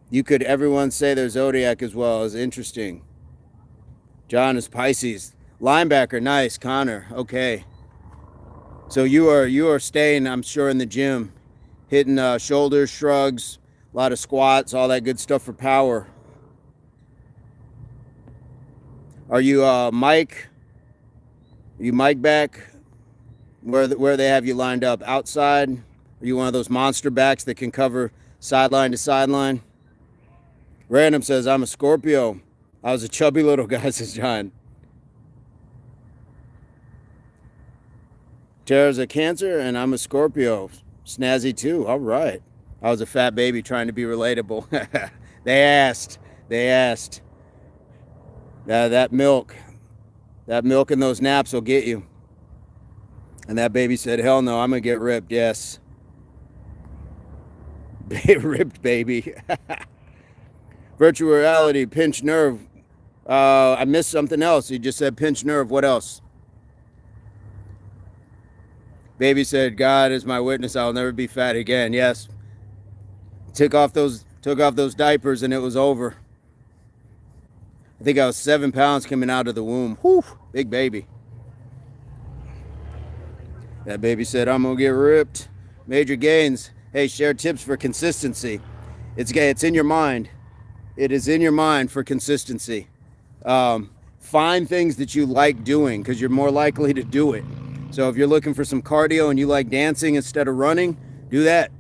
You could, everyone say their zodiac as well. Is interesting. John is Pisces. Linebacker, nice. Connor, okay. So you are staying, I'm sure, in the gym, hitting shoulders, shrugs, a lot of squats, all that good stuff for power. Are you Mike? Are you Mike back? Where they have you lined up? Outside? Are you one of those monster backs that can cover sideline to sideline? Random says, I'm a Scorpio. I was a chubby little guy, says John. Tara's a Cancer, and I'm a Scorpio. Snazzy too. All right. I was a fat baby trying to be relatable. They asked. They asked. That milk and those naps will get you. And that baby said, hell no, I'm going to get ripped. Yes. Ripped baby. Virtual reality, pinch nerve. I missed something else. You just said pinch nerve. What else? Baby said, God is my witness. I'll never be fat again. Yes. Took off those diapers and it was over. I think I was 7 pounds coming out of the womb. Whew, big baby. That baby said, I'm going to get ripped. Major gains. Hey, share tips for consistency. It's in your mind. It is in your mind for consistency. Find things that you like doing because you're more likely to do it. So if you're looking for some cardio and you like dancing instead of running, do that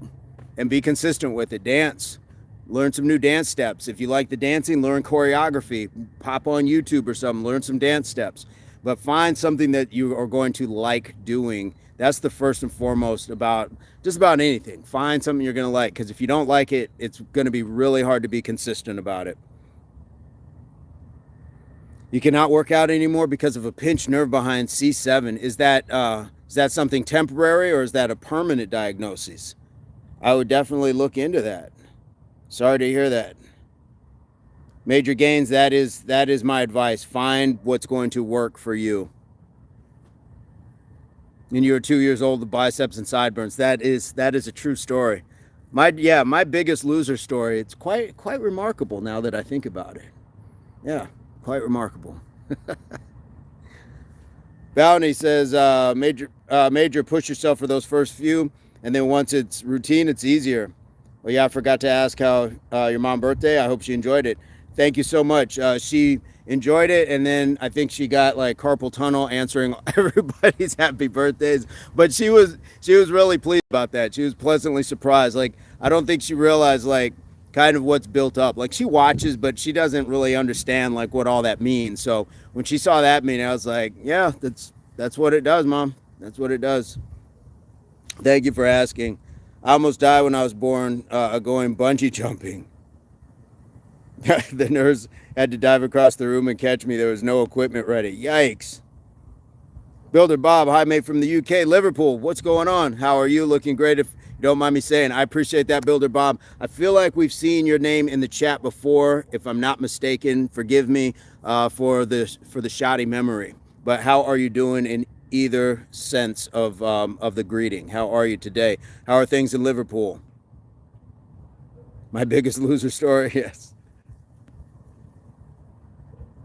and be consistent with it. Dance. Learn some new dance steps. If you like the dancing, learn choreography. Pop on YouTube or something. Learn some dance steps. But find something that you are going to like doing. That's the first and foremost about just about anything. Find something you're going to like, because if you don't like it, it's going to be really hard to be consistent about it. You cannot work out anymore because of a pinched nerve behind C7. Is that something temporary or is that a permanent diagnosis? I would definitely look into that. Sorry to hear that. Major gains, that is my advice. Find what's going to work for you. And you were 2 years old, the biceps and sideburns. That is a true story. My biggest loser story. It's quite remarkable now that I think about it. Yeah, quite remarkable. Bounty says, major push yourself for those first few, and then once it's routine, it's easier. Well, yeah, I forgot to ask how your mom's birthday. I hope she enjoyed it. Thank you so much. She enjoyed it, and then I think she got like carpal tunnel answering everybody's happy birthdays. But she was really pleased about that. She was pleasantly surprised. Like, I don't think she realized like kind of what's built up. Like, she watches, but she doesn't really understand like what all that means. So when she saw that meeting, I was like, yeah, that's what it does, Mom. That's what it does. Thank you for asking. I almost died when I was born going bungee jumping. The nurse had to dive across the room and catch me. There was no equipment ready. Yikes. Builder Bob, hi mate from the UK, Liverpool. What's going on? How are you? Looking great, if you don't mind me saying. I appreciate that, Builder Bob. I feel like we've seen your name in the chat before, if I'm not mistaken. Forgive me for the shoddy memory. But how are you doing in either sense of the greeting? How are you today? How are things in Liverpool? My biggest loser story, yes.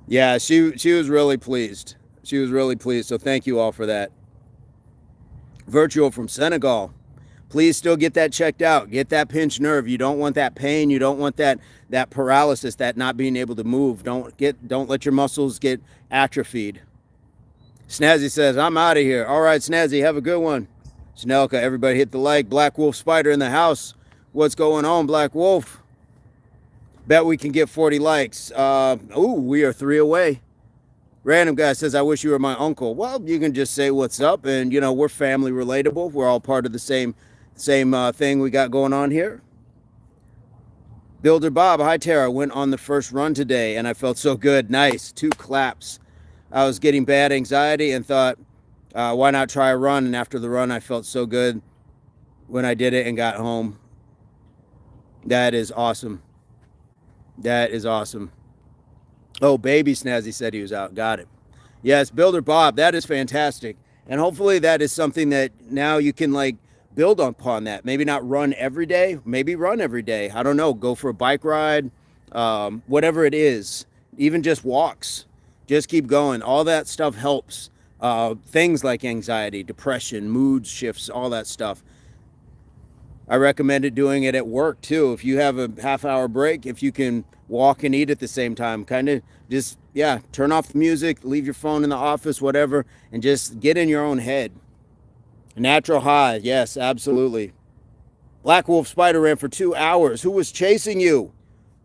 Yeah, she was really pleased. She was really pleased. So thank you all for that. Virtual from Senegal. Please still get that checked out. Get that pinched nerve. You don't want that pain. You don't want that paralysis, that not being able to move. Don't let your muscles get atrophied. Snazzy says, I'm out of here. All right, Snazzy, have a good one. Snelka, everybody hit the like. Black Wolf Spider in the house. What's going on, Black Wolf? Bet we can get 40 likes. We are 3 away. Random guy says, I wish you were my uncle. Well, you can just say what's up, and we're family relatable. We're all part of the same thing we got going on here. Builder Bob, hi Tara. Went on the first run today and I felt so good. Nice. 2 claps. I was getting bad anxiety and thought, why not try a run? And after the run, I felt so good when I did it and got home. That is awesome. That is awesome. Oh, Baby Snazzy said he was out. Got it. Yes, Builder Bob, that is fantastic. And hopefully that is something that now you can like build upon that. Maybe not run every day, maybe run every day. I don't know. Go for a bike ride, whatever it is, even just walks. Just keep going. All that stuff helps. Things like anxiety, depression, mood shifts, all that stuff. I recommended doing it at work too. If you have a half-hour break, if you can walk and eat at the same time, kind of just, yeah, turn off the music, leave your phone in the office, whatever, and just get in your own head. Natural high, yes, absolutely. Black Wolf Spider ran for 2 hours. Who was chasing you?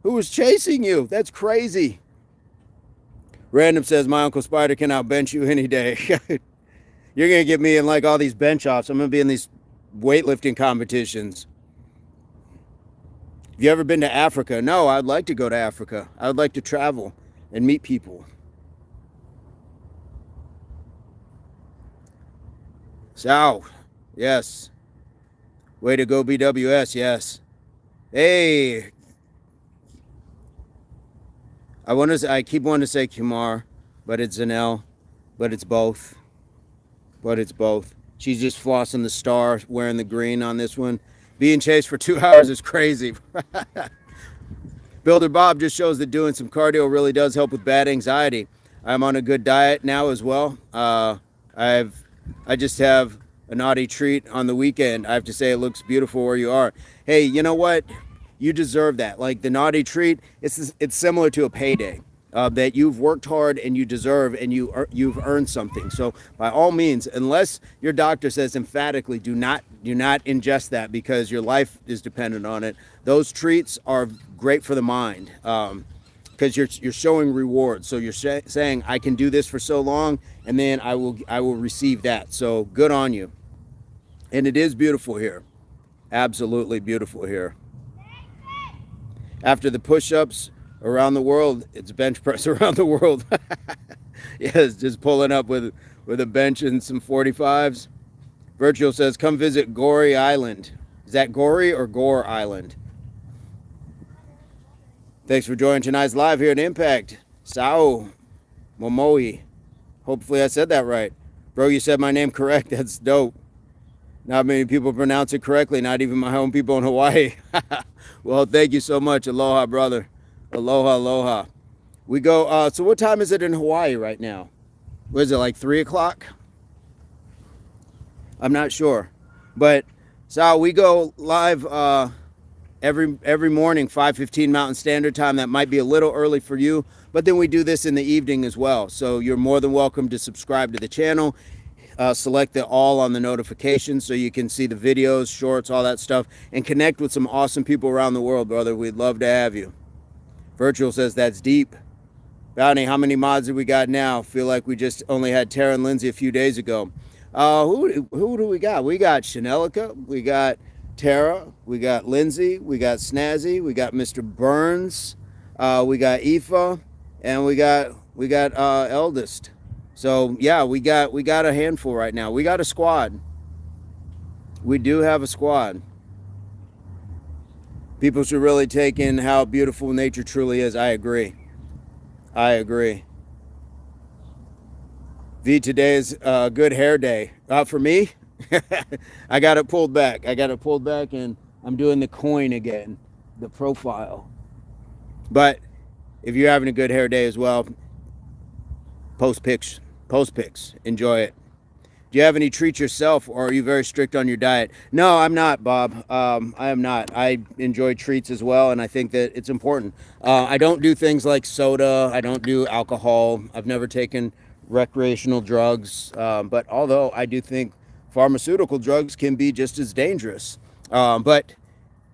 Who was chasing you? That's crazy. Random says, my Uncle Spider can outbench you any day. You're going to get me in like all these bench offs. I'm going to be in these weightlifting competitions. Have you ever been to Africa? No, I'd like to go to Africa. I would like to travel and meet people. So, yes. Way to go, BWS, yes. Hey. I keep wanting to say Kumar, but it's Zanel, but it's both. But it's both. She's just flossing the star, wearing the green on this one. Being chased for 2 hours is crazy. Builder Bob just shows that doing some cardio really does help with bad anxiety. I'm on a good diet now as well. I just have a naughty treat on the weekend. I have to say it looks beautiful where you are. Hey, you know what? You deserve that. Like the naughty treat, it's similar to a payday. That you've worked hard and you deserve, and you've earned something. So by all means, unless your doctor says emphatically, do not ingest that because your life is dependent on it. Those treats are great for the mind because you're showing rewards. So you're saying I can do this for so long, and then I will receive that. So good on you. And it is beautiful here, absolutely beautiful here. After the push-ups around the world, it's bench press around the world. Yes, just pulling up with a bench and some 45s. Virtual says, come visit Gory Island. Is that Gory or Gore Island? Thanks for joining tonight's live here at Impact. Sao Momoi. Hopefully I said that right. Bro, you said my name correct. That's dope. Not many people pronounce it correctly, not even my home people in Hawaii. Well, thank you so much. Aloha, brother. Aloha, aloha. We go, so what time is it in Hawaii right now? What is it, like 3 o'clock? I'm not sure. But, so we go live every morning, 5:15 Mountain Standard Time. That might be a little early for you, but then we do this in the evening as well. So you're more than welcome to subscribe to the channel. Select the all on the notifications so you can see the videos, shorts, all that stuff, and connect with some awesome people around the world, brother. We'd love to have you. Virtual says that's deep. Bounty, how many mods do we got now? Feel like we just only had Tara and Lindsay a few days ago. Who do we got? We got Chanelica, we got Tara, we got Lindsay, we got Snazzy, we got Mr. Burns, we got Aoife, and we got Eldest. So yeah, we got a handful right now. We got a squad. We do have a squad. People should really take in how beautiful nature truly is. I agree. I agree. V, today is a good hair day. For me, I got it pulled back. And I'm doing the coin again, the profile. But if you're having a good hair day as well, post pics. Enjoy it. Do you have any treats yourself, or are you very strict on your diet? No, I'm not, Bob. I am not. I enjoy treats as well, and I think that it's important. I don't do things like soda. I don't do alcohol. I've never taken recreational drugs, but although I do think pharmaceutical drugs can be just as dangerous. But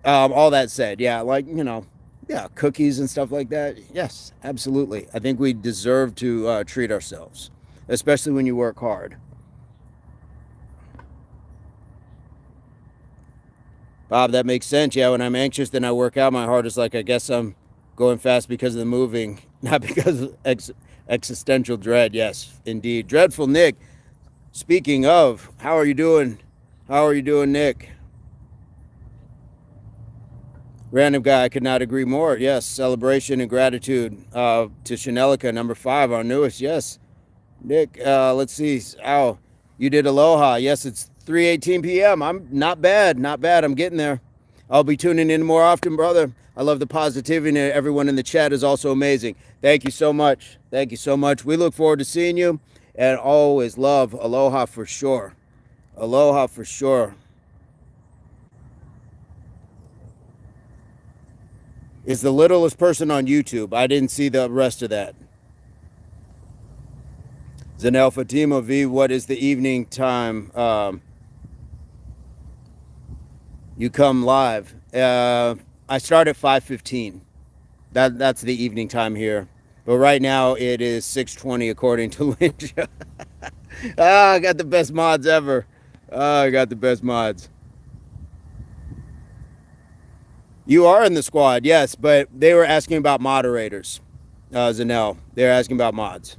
all that said, yeah, like, yeah, cookies and stuff like that. Yes, absolutely. I think we deserve to treat ourselves, especially when you work hard. Bob, that makes sense. Yeah, when I'm anxious, then I work out. My heart is like, I guess I'm going fast because of the moving, not because of existential dread. Yes, indeed. Dreadful Nick. Speaking of, how are you doing? How are you doing, Nick? Random guy, I could not agree more. Yes, celebration and gratitude to Chanelica, number 5, our newest. Yes, Nick. Let's see. Oh, you did Aloha. Yes, it's 3:18 p.m. I'm not bad, not bad. I'm getting there. I'll be tuning in more often, brother. I love the positivity, and everyone in the chat is also amazing. Thank you so much. Thank you so much. We look forward to seeing you, and always love Aloha for sure. Aloha for sure. Is the littlest person on YouTube. I didn't see the rest of that. Zanel Fatima V, what is the evening time? You come live. I start at 5:15. That's the evening time here. But right now it is 6:20 according to Lynch. I got the best mods ever. I got the best mods. You are in the squad, yes, but they were asking about moderators. Zanel, they're asking about mods.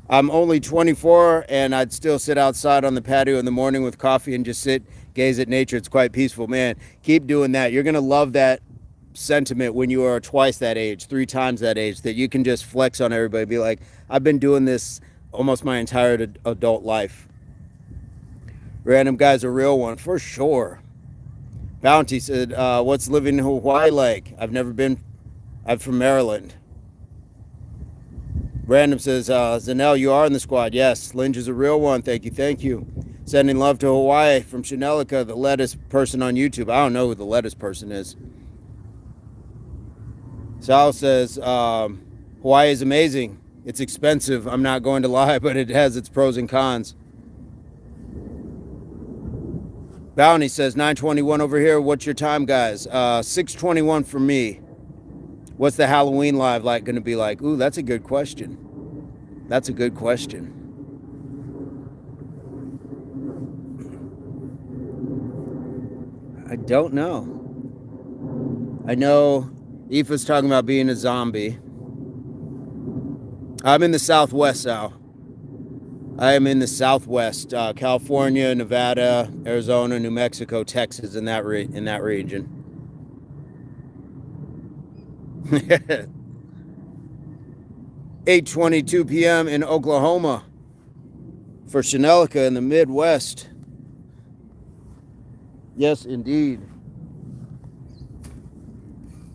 I'm only 24, and I'd still sit outside on the patio in the morning with coffee and just sit, gaze at nature. It's quite peaceful, man. Keep doing that. You're gonna love that sentiment when you are twice that age, 3 times that age, that you can just flex on everybody, be like, I've been doing this almost my entire adult life. Random guy's a real one for sure. Bounty said, what's living in Hawaii like? I've never been. I'm from Maryland. Random says, Zanel, you are in the squad. Yes, Lynch is a real one. Thank you, thank you. Sending love to Hawaii from Chanelica, the lettuce person on YouTube. I don't know who the lettuce person is. Sal says, Hawaii is amazing. It's expensive. I'm not going to lie, but it has its pros and cons. Bounty says, 9:21 over here. What's your time, guys? 6:21 for me. What's the Halloween live like going to be like? Ooh, that's a good question. That's a good question. I don't know. I know Aoife's talking about being a zombie. I'm in the Southwest, Sal. I am in the Southwest, California, Nevada, Arizona, New Mexico, Texas, in that region. 8:22 p.m. in Oklahoma for Chanelica in the Midwest. Yes, indeed.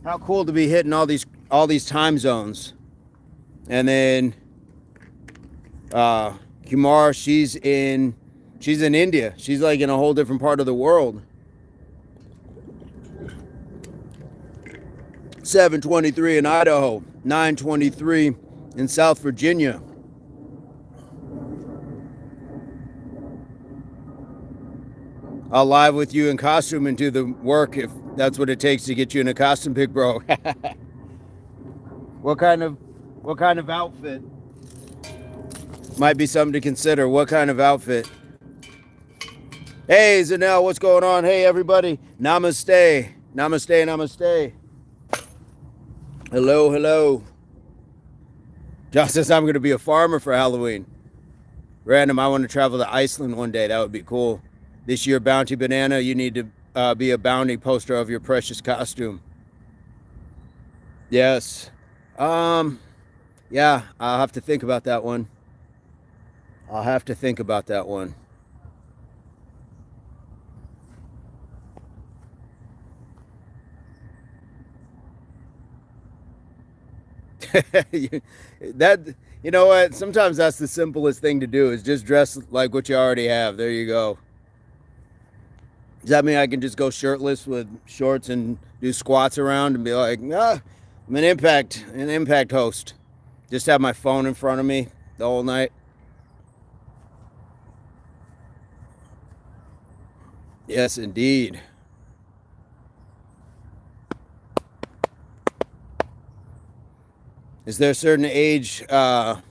How cool to be hitting all these time zones. And then Kumar, she's in India. She's like in a whole different part of the world. 7:23 in Idaho, 9:23 in South Virginia. I'll live with you in costume and do the work if that's what it takes to get you in a costume pick, bro. What kind of outfit? Might be something to consider. What kind of outfit? Hey, Zanel, what's going on? Hey, everybody. Namaste. Namaste, namaste. Hello, hello. Josh says I'm going to be a farmer for Halloween. Random, I want to travel to Iceland one day. That would be cool. This year, Bounty Banana, you need to be a bounty poster of your precious costume. Yes. Yeah, I'll have to think about that one. I'll have to think about that one. That, you know what? Sometimes that's the simplest thing to do is just dress like what you already have. There you go. Does that mean I can just go shirtless with shorts and do squats around and be like, I'm an impact host. Just have my phone in front of me the whole night. Yes, indeed. Is there a certain age to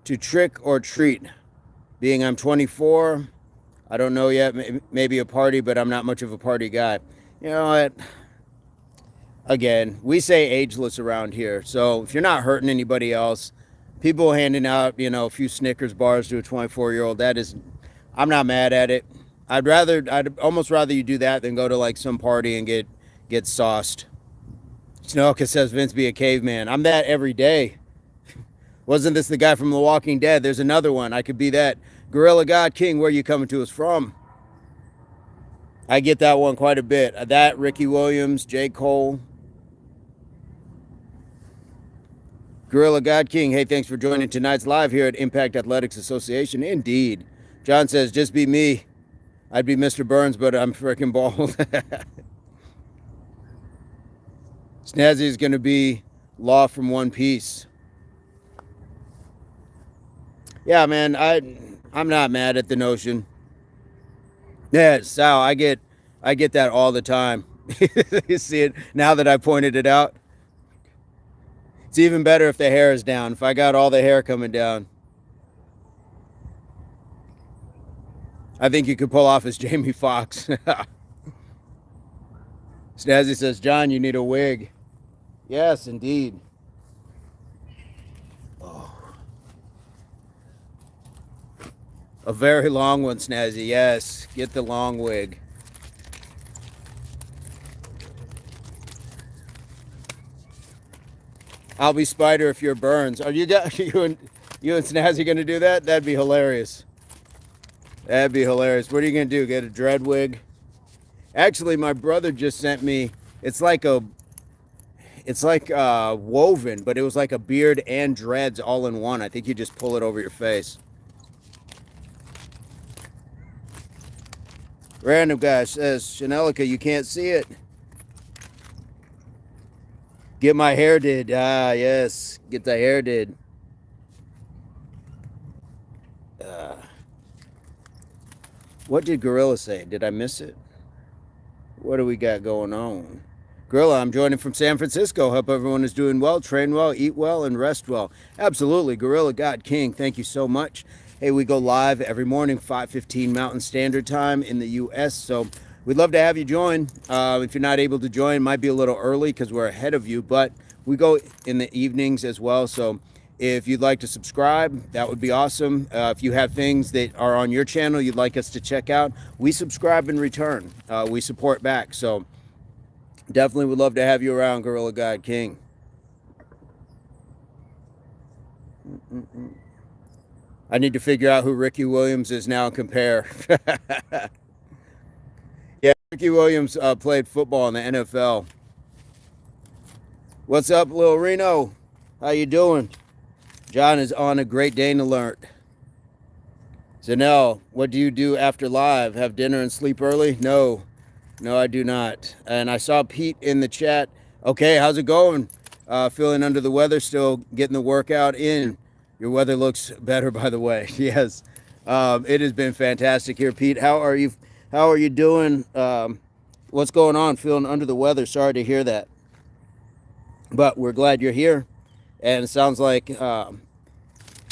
trick or treat? Being I'm 24, I don't know yet. Maybe a party, but I'm not much of a party guy. You know what? Again, we say ageless around here. So if you're not hurting anybody else, people handing out, a few Snickers bars to a 24-year-old, I'm not mad at it. I'd almost rather you do that than go to like some party and get gets sauced. Snoka says Vince be a caveman. I'm that every day. Wasn't this the guy from The Walking Dead? There's another one. I could be that. Gorilla God King, where you coming to us from? I get that one quite a bit. That, Ricky Williams, J. Cole. Gorilla God King, hey, thanks for joining tonight's live here at Impact Athletics Association. Indeed. John says, just be me. I'd be Mr. Burns, but I'm freaking bald. Snazzy is going to be Law from One Piece. Yeah, man, I'm not mad at the notion. Yeah, Sal, I get that all the time. You see it now that I pointed it out. It's even better if the hair is down. If I got all the hair coming down, I think you could pull off as Jamie Foxx. Snazzy says, John, you need a wig. Yes, indeed. Oh. A very long one, Snazzy. Yes, get the long wig. I'll be Spider if you're Burns. Are you and Snazzy gonna do that? That'd be hilarious. That'd be hilarious. What are you gonna do? Get a dread wig? Actually, my brother just sent me. It's like woven, but it was like a beard and dreads all in one. I think you just pull it over your face. Random guy says, Chanelica, you can't see it. Get my hair did. Ah, yes. Get the hair did. What did Gorilla say? Did I miss it? What do we got going on? Gorilla, I'm joining from San Francisco. Hope everyone is doing well, train well, eat well, and rest well. Absolutely. Gorilla God King, thank you so much. Hey, we go live every morning, 5:15 Mountain Standard Time in the U.S., so we'd love to have you join. If you're not able to join, it might be a little early because we're ahead of you, but we go in the evenings as well, so if you'd like to subscribe, that would be awesome. If you have things that are on your channel you'd like us to check out, we subscribe in return. We support back, so definitely would love to have you around, Gorilla God King. I need to figure out who Ricky Williams is now and compare. Yeah, Ricky Williams played football in the NFL. What's up, Lil Reno? How you doing? John is on a Great Dane alert. Zanelle, what do you do after live? Have dinner and sleep early? No, I do not. And I saw Pete in the chat. Okay, how's it going? Feeling under the weather, still getting the workout in. Your weather looks better, by the way. Yes, it has been fantastic here, Pete. How are you? How are you doing? What's going on? Feeling under the weather? Sorry to hear that. But we're glad you're here. And it sounds like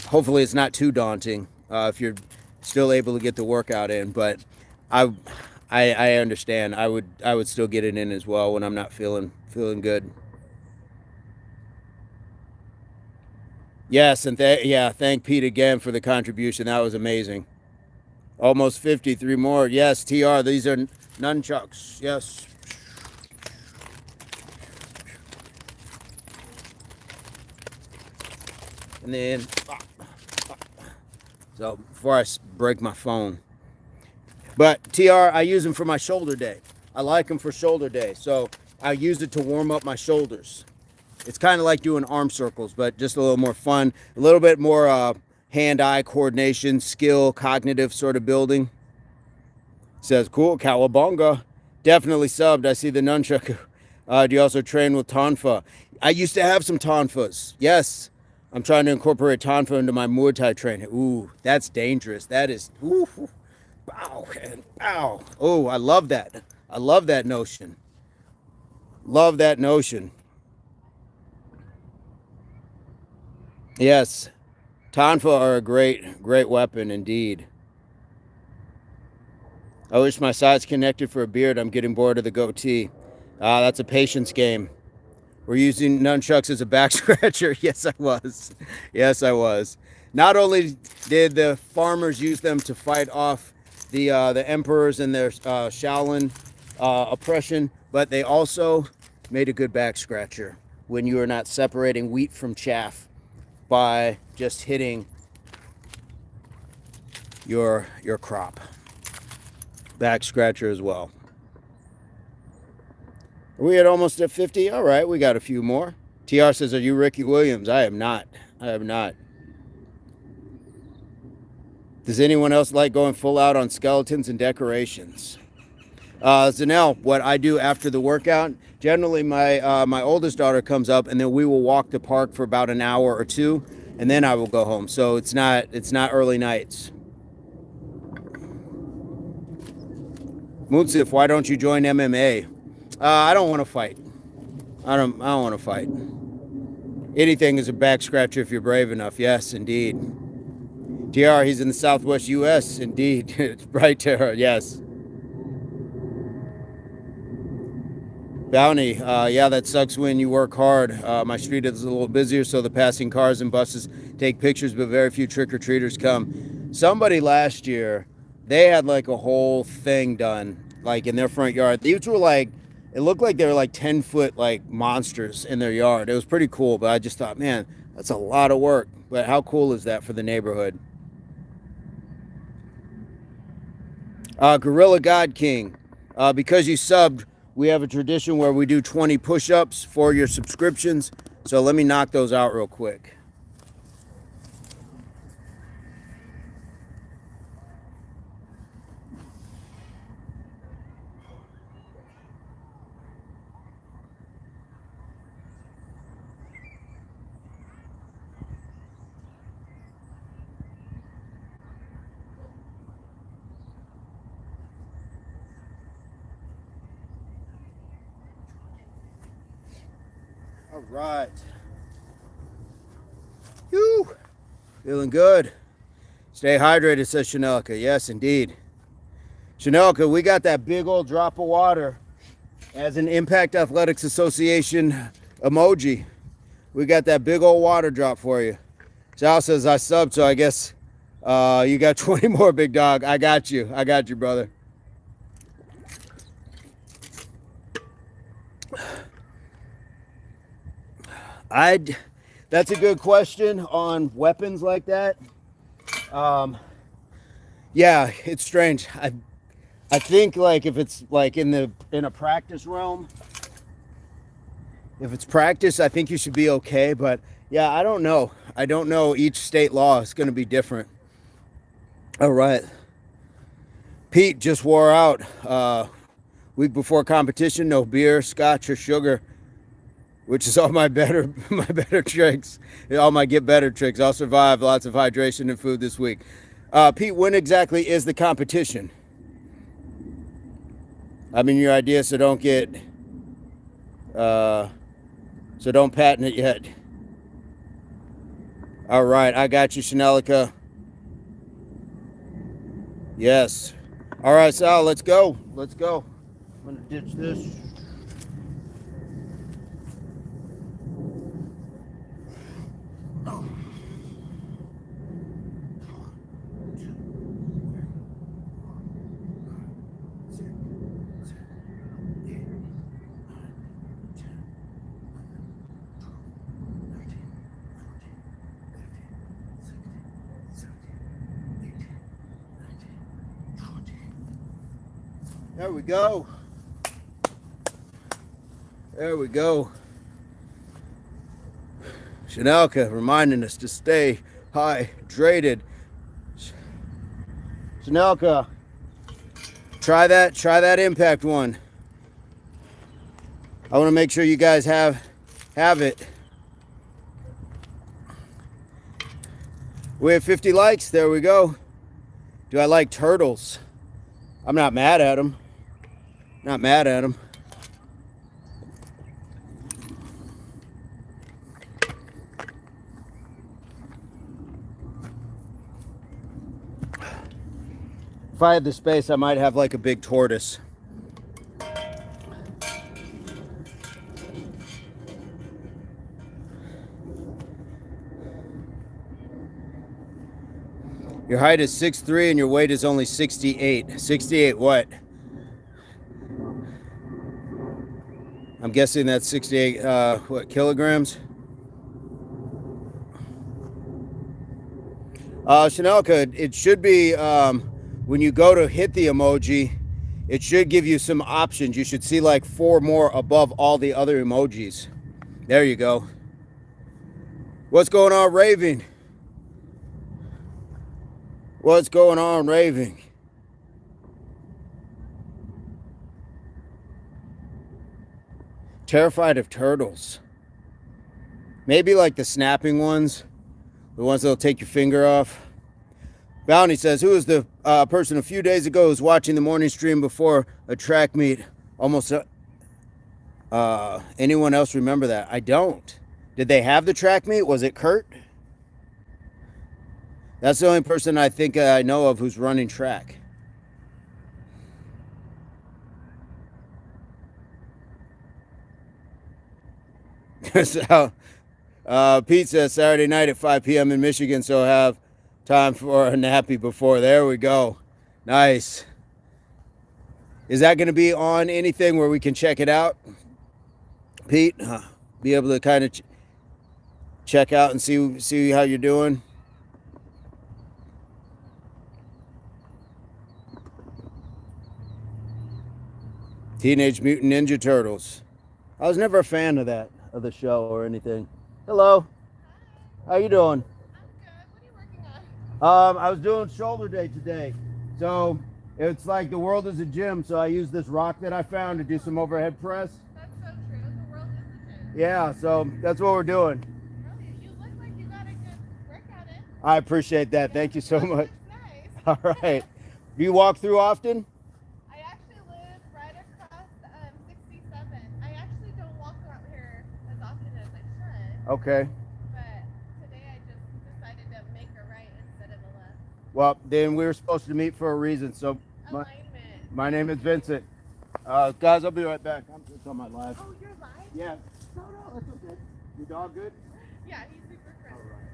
hopefully it's not too daunting if you're still able to get the workout in. But I understand. I would still get it in as well when I'm not feeling good. Yes, and thank Pete again for the contribution. That was amazing. Almost 53 more. Yes, TR, these are nunchucks. Yes. And then, so before I break my phone. But TR, I use them for my shoulder day. I like them for shoulder day. So I use it to warm up my shoulders. It's kind of like doing arm circles, but just a little more fun. A little bit more hand-eye coordination, skill, cognitive sort of building. Says, cool, Cowabunga. Definitely subbed. I see the nunchuck. Do you also train with Tonfa? I used to have some Tonfas. Yes. I'm trying to incorporate Tonfa into my Muay Thai training. Ooh, that's dangerous. That is, ooh, bow and bow. Oh, I love that. I love that notion. Love that notion. Yes, Tonfa are a great weapon indeed. I wish my sides connected for a beard. I'm getting bored of the goatee. That's a patience game. We're using nunchucks as a back scratcher. Yes, I was. Yes, I was. Not only did the farmers use them to fight off the emperors and their Shaolin oppression, but they also made a good back scratcher when you are not separating wheat from chaff by just hitting your crop. Back scratcher as well. Are we almost at 50? All right, we got a few more. TR says, are you Ricky Williams? I am not. I am not. Does anyone else like going full out on skeletons and decorations? Zanelle, what I do after the workout, generally my oldest daughter comes up and then we will walk the park for about an hour or two and then I will go home. So it's not early nights. Munsif, why don't you join MMA? I don't want to fight. I don't want to fight. Anything is a back scratcher if you're brave enough. Yes, indeed. TR, he's in the Southwest U.S. Indeed. Right, Tara. Yes. Bounty, yeah, that sucks when you work hard. My street is a little busier, so the passing cars and buses take pictures, but very few trick-or-treaters come. Somebody last year, they had like a whole thing done, like in their front yard. These were like, it looked like they were like 10-foot like monsters in their yard. It was pretty cool, but I just thought, man, that's a lot of work. But how cool is that for the neighborhood? Gorilla God King, because you subbed, we have a tradition where we do 20 push-ups for your subscriptions. So let me knock those out real quick. All right. Whew. Feeling good. Stay hydrated, says Chanelka. Yes, indeed. Chanelka, we got that big old drop of water as an Impact Athletics Association emoji. We got that big old water drop for you. Sal says, I subbed, so I guess you got 20 more, big dog. I got you. I got you, brother. That's a good question on weapons like that. Yeah, it's strange. I think like if it's like in a practice realm, if it's practice, I think you should be okay. But yeah, I don't know. I don't know. Each state law is going to be different. All right. Pete just wore out. Week before competition, no beer, scotch, or sugar, which is all my better tricks, all my get better tricks. I'll survive. Lots of hydration and food this week. Pete, when exactly is the competition? I mean, your idea, so don't get, so don't patent it yet. All right, I got you, Chanelica. Yes. All right, Sal, let's go. Let's go. I'm gonna ditch this. There we go. There we go. Chanelka reminding us to stay hydrated. Chanelka, try that impact one. I want to make sure you guys have it. We have 50 likes. There we go. Do I like turtles? I'm not mad at them. Not mad at them. If I had the space, I might have like a big tortoise. Your height is 6'3" and your weight is only 68. 68 what? I'm guessing that's 68 what, kilograms. Chanelka, it should be when you go to hit the emoji, it should give you some options. You should see like 4 more above all the other emojis. There you go. What's going on, Raving? What's going on, Raving? Terrified of turtles. Maybe like the snapping ones. The ones that'll take your finger off. Bounty says, who is the person a few days ago who was watching the morning stream before a track meet? Almost anyone else remember that? I don't. Did they have the track meet? Was it Kurt? That's the only person I think I know of who's running track. So, Pete says Saturday night at 5 p.m. in Michigan, so have time for a nappy before. There we go. Nice. Is that going to be on anything where we can check it out, Pete? Be able to kind of check out and see how you're doing. Teenage Mutant Ninja Turtles. I was never a fan of that, of the show or anything. Hello. How you doing? I'm good. What are you working on? I was doing shoulder day today. So it's like the world is a gym. So I use this rock that I found to do some overhead press. That's so true. The world is a gym. Yeah, so that's what we're doing. Really? You look like you got a good workout in. I appreciate that. Thank you so much. Nice. All right. Do you walk through often? I actually live right across 67. I actually don't walk out here as often as I should. Okay. But today I just decided to make a right instead of a left. Well, then we were supposed to meet for a reason. So Alignment. my name is Vincent. Guys, I'll be right back. I'm just on my live. Oh, you're live? Yeah. No, that's okay. Your dog good? Yeah, he's super friendly. All right.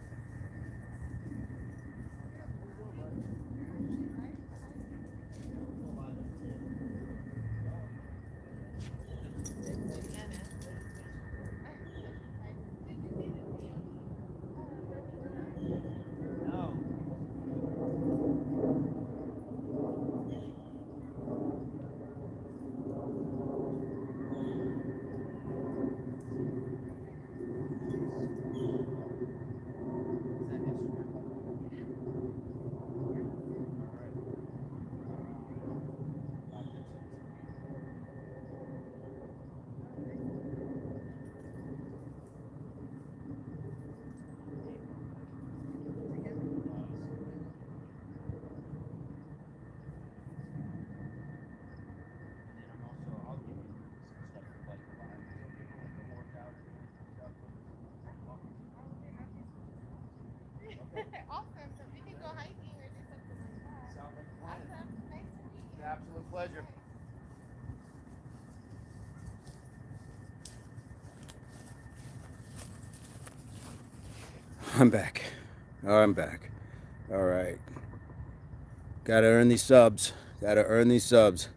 Awesome. So we can go hiking or do something like that. Awesome. Nice to meet you. Absolute pleasure. I'm back. Oh, I'm back. All right. Gotta earn these subs. Gotta earn these subs.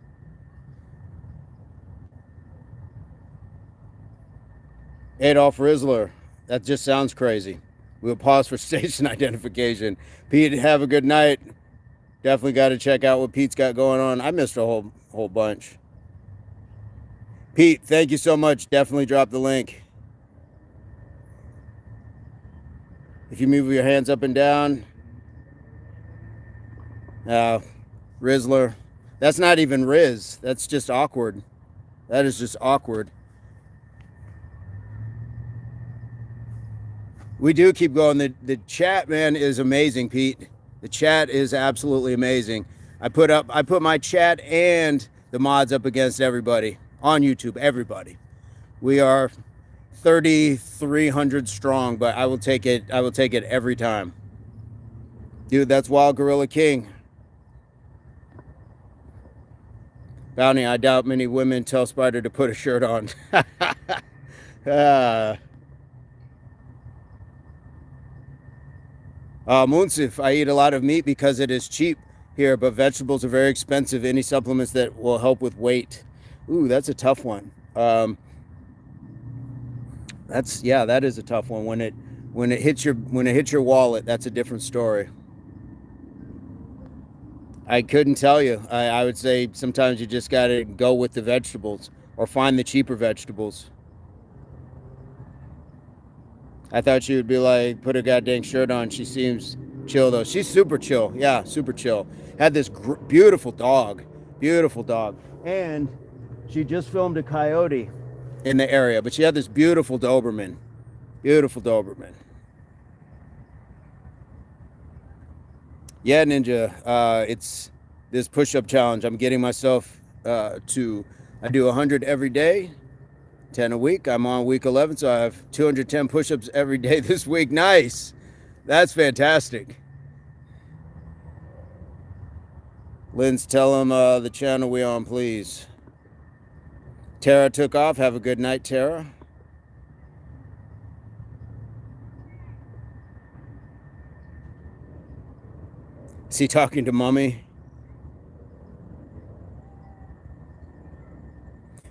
Adolf Rizzler. That just sounds crazy. We'll pause for station identification. Pete, have a good night. Definitely got to check out what Pete's got going on. I missed a whole bunch. Pete, thank you so much. Definitely drop the link. If you move your hands up and down. Rizzler. That's not even Riz. That's just awkward. That is just awkward. We do keep going. The chat, man, is amazing, Pete. The chat is absolutely amazing. I put my chat and the mods up against everybody on YouTube. Everybody. We are 3,300 strong, but I will take it. I will take it every time. Dude, that's Wild Gorilla King. Bounty, I doubt many women tell Spider to put a shirt on. Munsif, I eat a lot of meat because it is cheap here, but vegetables are very expensive. Any supplements that will help with weight? Ooh, that's a tough one. That is a tough one. When it hits your wallet, that's a different story. I couldn't tell you. I would say sometimes you just got to go with the vegetables or find the cheaper vegetables. I thought she would be like, put a goddamn shirt on. She seems chill though. She's super chill. Yeah, super chill. Had this beautiful dog. Beautiful dog. And she just filmed a coyote in the area, but she had this beautiful Doberman. Beautiful Doberman. Yeah, Ninja. It's this push-up challenge. I'm getting myself to. I do 100 every day, 10 a week. I'm on week 11, so I have 210 push-ups every day this week. Nice. That's fantastic. Lynn's, tell him the channel we on, please. Tara took off. Have a good night, Tara. Is he talking to Mummy?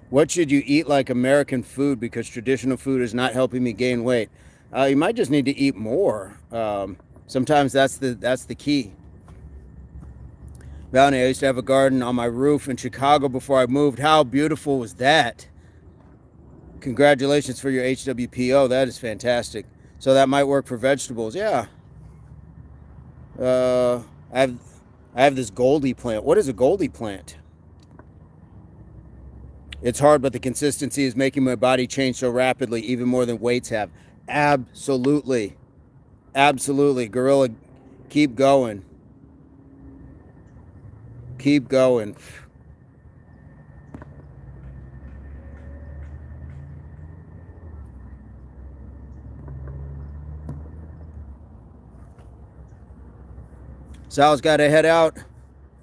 What should you eat like American food, because traditional food is not helping me gain weight? You might just need to eat more. Sometimes that's the key. Bounty, I used to have a garden on my roof in Chicago before I moved. How beautiful was that? Congratulations for your HWPO. That is fantastic. So that might work for vegetables. Yeah. I have this Goldie plant. What is a Goldie plant? It's hard, but the consistency is making my body change so rapidly, even more than weights have. Absolutely. Absolutely. Gorilla, keep going. Keep going. Sal's got to head out.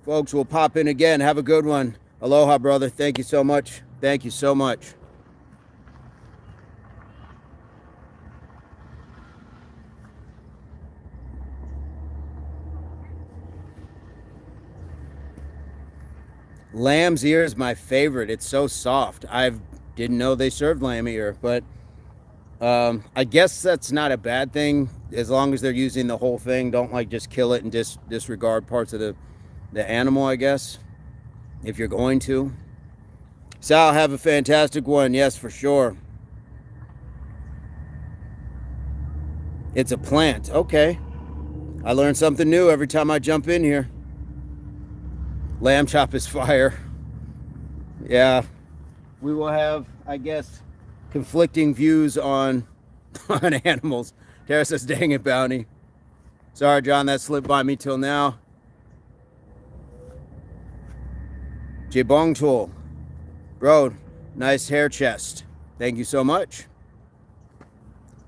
Folks, we'll pop in again. Have a good one. Aloha, brother. Thank you so much. Thank you so much. Lamb's ear is my favorite. It's so soft. I didn't know they served lamb ear, but I guess that's not a bad thing as long as they're using the whole thing. Don't like just kill it and disregard parts of the animal, I guess, if you're going to. Sal, have a fantastic one. Yes, for sure. It's a plant. Okay. I learn something new every time I jump in here. Lamb chop is fire. Yeah. We will have, I guess, conflicting views on animals. Tara says, dang it, Bounty. Sorry, John, that slipped by me till now. Jebong Tool. Bro, nice hair chest. Thank you so much.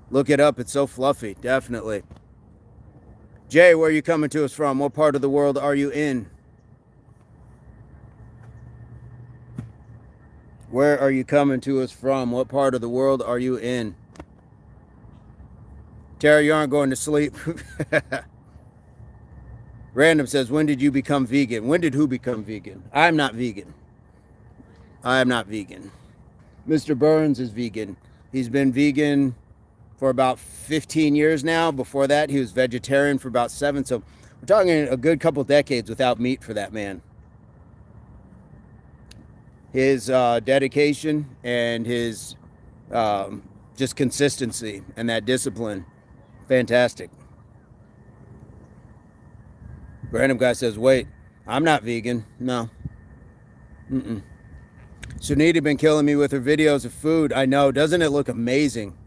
Look it up. It's so fluffy. Definitely. Jay, where are you coming to us from? What part of the world are you in? Where are you coming to us from? What part of the world are you in? Tara, you aren't going to sleep. Random says, when did you become vegan? When did who become vegan? I'm not vegan. I am not vegan. Mr. Burns is vegan. He's been vegan for about 15 years now. Before that, he was vegetarian for about 7. So we're talking a good couple decades without meat for that man. His dedication and his just consistency and that discipline, fantastic. Random guy says, wait, I'm not vegan. No. Sunita been killing me with her videos of food. I know. Doesn't it look amazing?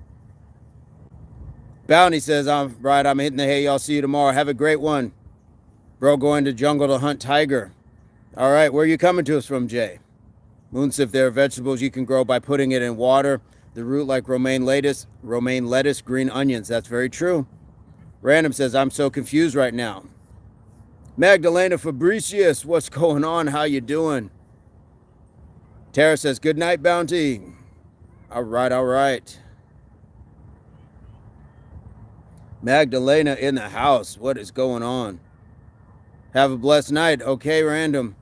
Bounty says, I'm hitting the hay. I'll see you tomorrow. Have a great one. Bro, going to jungle to hunt tiger. All right. Where are you coming to us from, Jay? Moonsif, there are vegetables you can grow by putting it in water. The root like romaine lettuce, green onions. That's very true. Random says, I'm so confused right now. Magdalena Fabricius, what's going on? How you doing? Tara says, good night, Bounty. All right, all right. Magdalena in the house. What is going on? Have a blessed night. Okay, Random.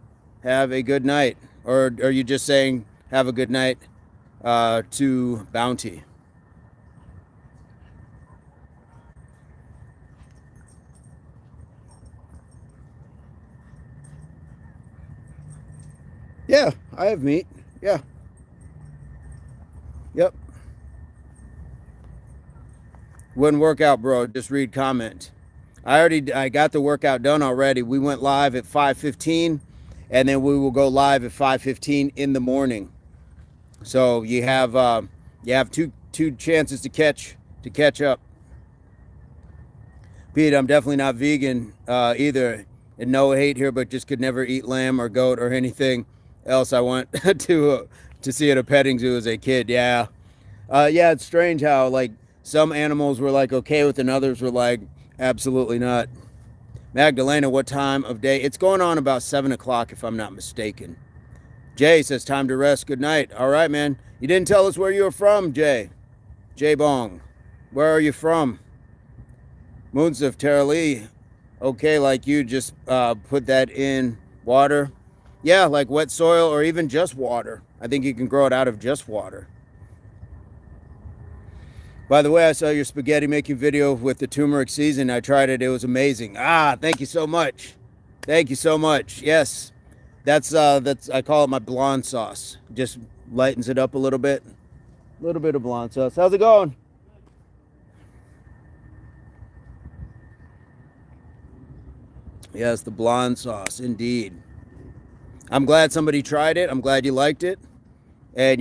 Have a good night. Or are you just saying have a good night to Bounty? Yeah, I have meat. Yeah. Yep. Wouldn't work out, bro. Just read comment. I got the workout done already. We went live at 5:15, and then we will go live at 5:15 in the morning. So you have two chances to catch up. Pete, I'm definitely not vegan either, and no hate here, but just could never eat lamb or goat or anything else. I went to see at a petting zoo as a kid. Yeah, yeah, it's strange how like some animals were like okay with, and others were like absolutely not. Magdalena, what time of day? It's going on about 7 o'clock, if I'm not mistaken. Jay says time to rest. Good night. All right, man. You didn't tell us where you were from, Jay. Jay Bong, where are you from? Moonsif Tara Lee. Okay, like you just put that in water. Yeah, like wet soil or even just water. I think you can grow it out of just water. By the way, I saw your spaghetti making video with the turmeric season. I tried it. It was amazing. Ah, thank you so much. Thank you so much. Yes. That's I call it my blonde sauce. Just lightens it up a little bit. A little bit of blonde sauce. How's it going? Yes, the blonde sauce, indeed. I'm glad somebody tried it. I'm glad you liked it. And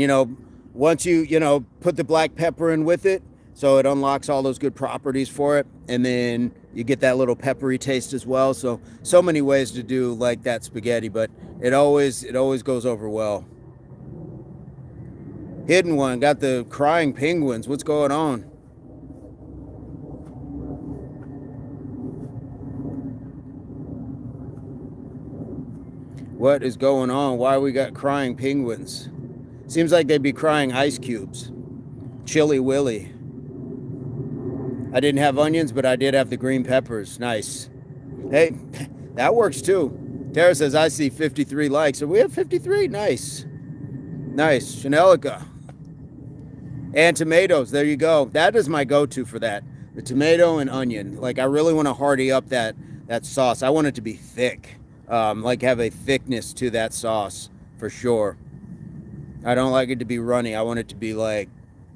once you put the black pepper in with it, so it unlocks all those good properties for it, and then you get that little peppery taste as well. So many ways to do like that spaghetti, but it always goes over well. Hidden one, got the crying penguins. What's going on? What is going on? Why we got crying penguins? Seems like they'd be crying ice cubes. Chili Willy. I didn't have onions, but I did have the green peppers. Nice. Hey, that works too. Tara says, I see 53 likes. So we have 53? Nice. Nice. Chanelica. And tomatoes. There you go. That is my go-to for that. The tomato and onion. Like, I really want to hearty up that sauce. I want it to be thick. Like, have a thickness to that sauce for sure. I don't like it to be runny. I want it to be like,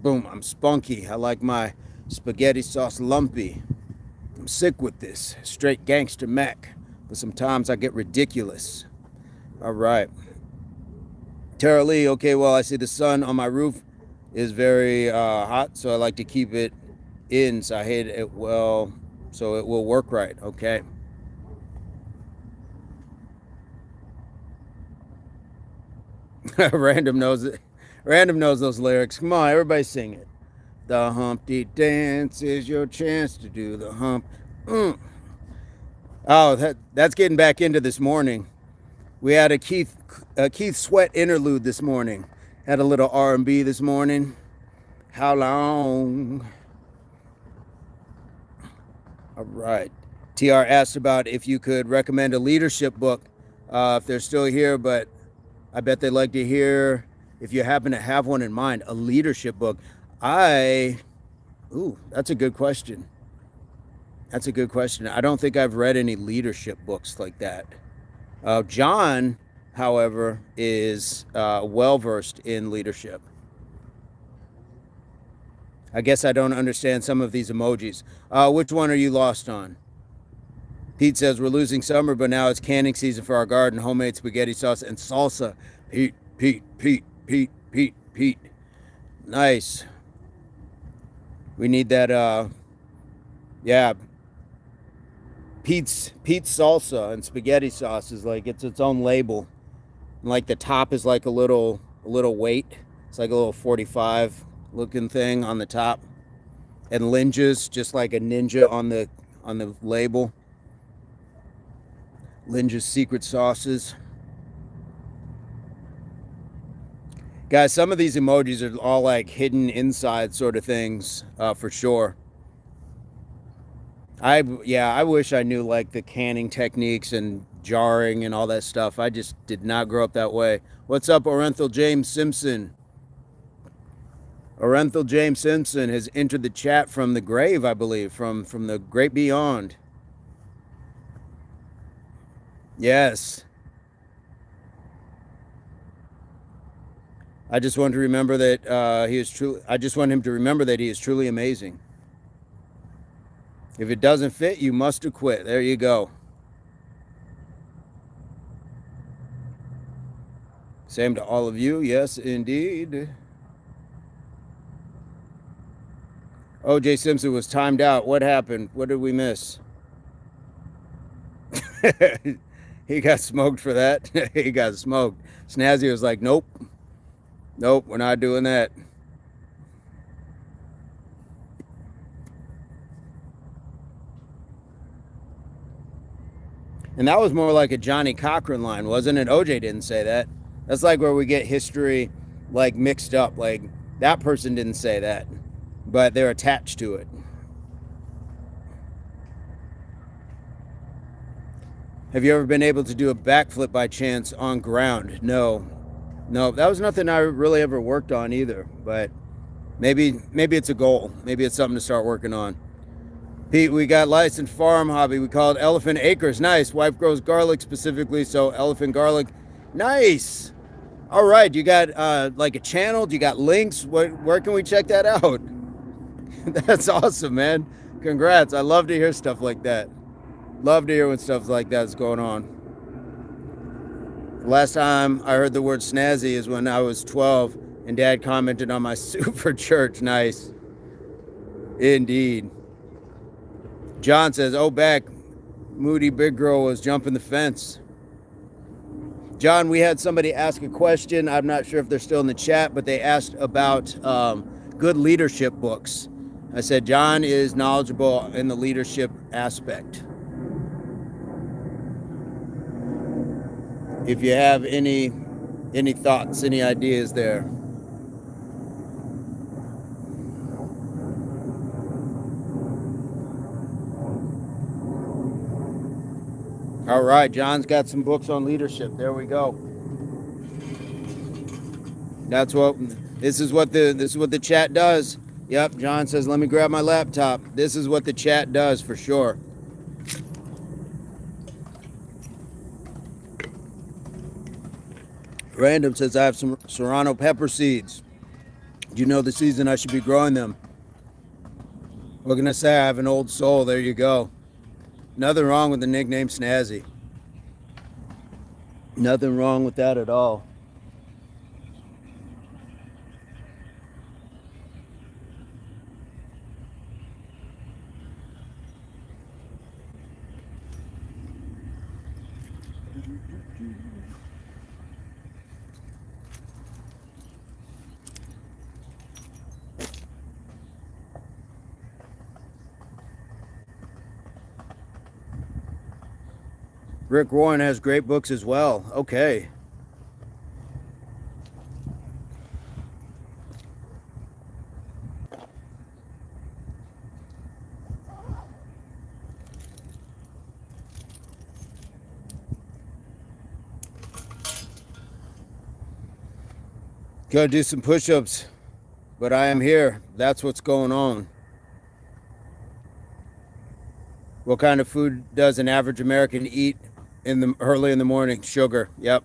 boom, I'm spunky. I like my spaghetti sauce lumpy. I'm sick with this. Straight gangster Mac. But sometimes I get ridiculous. All right. Tara Lee, okay, well, I see the sun on my roof is very hot, so I like to keep it in, so I hate it well, so it will work right, okay? Random knows it. Random knows those lyrics. Come on, everybody sing it. The Humpty Dance is your chance to do the hump. Oh, that's getting back into this morning. We had a Keith Sweat interlude this morning. Had a little R&B this morning. How long? All right. TR asked about if you could recommend a leadership book if they're still here, but I bet they'd like to hear if you happen to have one in mind, a leadership book. Ooh, that's a good question. That's a good question. I don't think I've read any leadership books like that. John, however, is well-versed in leadership. I guess I don't understand some of these emojis. Which one are you lost on? Pete says, we're losing summer, but now it's canning season for our garden. Homemade spaghetti sauce and salsa. Pete, Pete, Pete, Pete, Pete, Pete. Nice. We need that, yeah. Pete's salsa and spaghetti sauce is like, it's its own label. And like the top is like a little weight. It's like a little 45 looking thing on the top. And Linja's just like a ninja on the label. Linja's secret sauces. Guys, some of these emojis are all like hidden inside sort of things, for sure. I wish I knew like the canning techniques and jarring and all that stuff. I just did not grow up that way. What's up, Orenthal James Simpson? Orenthal James Simpson has entered the chat from the grave, I believe, from the great beyond. Yes. I just want to remember that he is true. I just want him to remember that he is truly amazing. If it doesn't fit, you must acquit. There you go. Same to all of you. Yes, indeed. O.J. Simpson was timed out. What happened? What did we miss? He got smoked for that. He got smoked. Snazzy was like, nope. Nope, we're not doing that. And that was more like a Johnny Cochran line, wasn't it? OJ didn't say that. That's like where we get history like mixed up. Like that person didn't say that, but they're attached to it. Have you ever been able to do a backflip by chance on ground? No. No, that was nothing I really ever worked on either, but maybe it's a goal. Maybe it's something to start working on. Pete, we got licensed farm hobby. We call it Elephant Acres. Nice. Wife grows garlic specifically, so elephant garlic. Nice. All right. You got like a channel? Do you got links? Where can we check that out? That's awesome, man. Congrats. I love to hear stuff like that. Love to hear when stuff like that's going on. Last time I heard the word snazzy is when I was 12 and Dad commented on my suit for church. Nice. Indeed. John says, oh, back. Moody Big Girl was jumping the fence. John, we had somebody ask a question. I'm not sure if they're still in the chat, but they asked about good leadership books. I said, John is knowledgeable in the leadership aspect. If you have any thoughts, any ideas there. All right, John's got some books on leadership. There we go. This is what the chat does. Yep, John says, let me grab my laptop. This is what the chat does for sure. Random says, I have some serrano pepper seeds. Do you know the season I should be growing them? What can I say? I have an old soul. There you go. Nothing wrong with the nickname Snazzy. Nothing wrong with that at all. Rick Warren has great books as well. Okay. Gotta do some push-ups, but I am here. That's what's going on. What kind of food does an average American eat early in the morning? Sugar. Yep.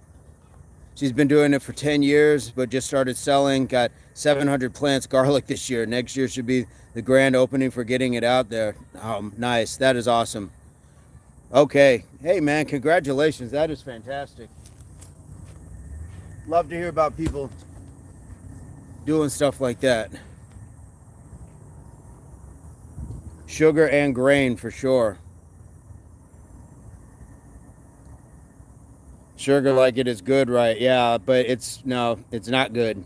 She's been doing it for 10 years, but just started selling. Got 700 plants garlic this year. Next year should be the grand opening for getting it out there. Nice. That is awesome. Okay. Hey, man, congratulations. That is fantastic. Love to hear about people doing stuff like that. Sugar and grain for sure. Sugar like it is good, right? Yeah, but it's not good.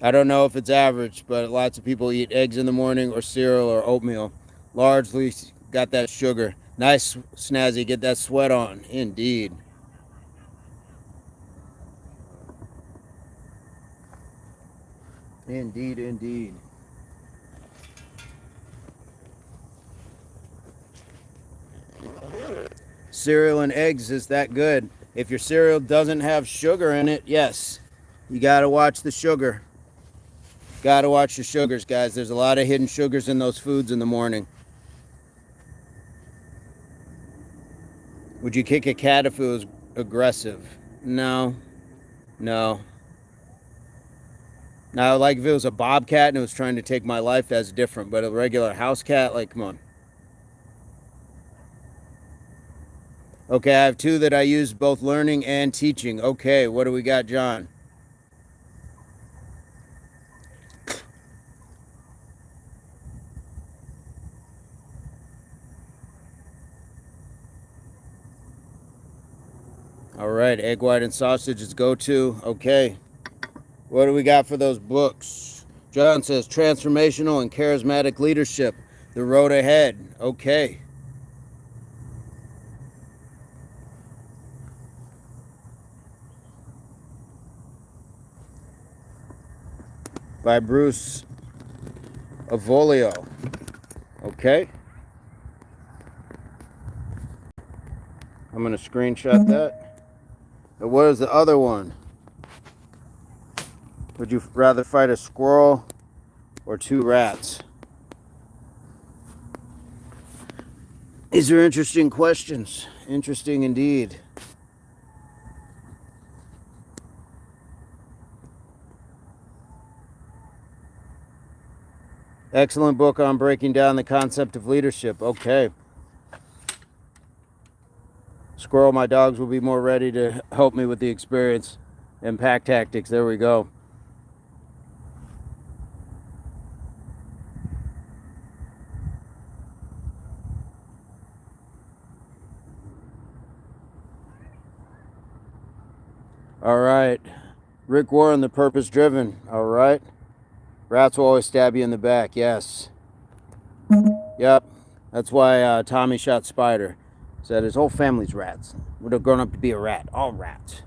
I don't know if it's average, but lots of people eat eggs in the morning or cereal or oatmeal. Largely got that sugar. Nice, Snazzy, get that sweat on. Indeed. Indeed, indeed. Cereal and eggs is that good. If your cereal doesn't have sugar in it, yes, you gotta watch the sugar. Gotta watch the sugars, guys. There's a lot of hidden sugars in those foods in the morning. Would you kick a cat if it was aggressive? No. No. Now, like if it was a bobcat and it was trying to take my life, that's different. But a regular house cat, like, come on. Okay, I have two that I use both learning and teaching. Okay, what do we got, John? All right, egg white and sausage is go-to. Okay, what do we got for those books? John says transformational and charismatic leadership, the road ahead. Okay. By Bruce Avolio. Okay. I'm going to screenshot that. And what is the other one? Would you rather fight a squirrel or two rats? These are interesting questions. Interesting indeed. Excellent book on breaking down the concept of leadership. Okay. Squirrel, my dogs will be more ready to help me with the experience and pack tactics. There we go. All right. Rick Warren, the purpose driven. All right. Rats will always stab you in the back. Yes. Yep. That's why Tommy shot Spider. Said his whole family's rats. Would have grown up to be a rat. All rats.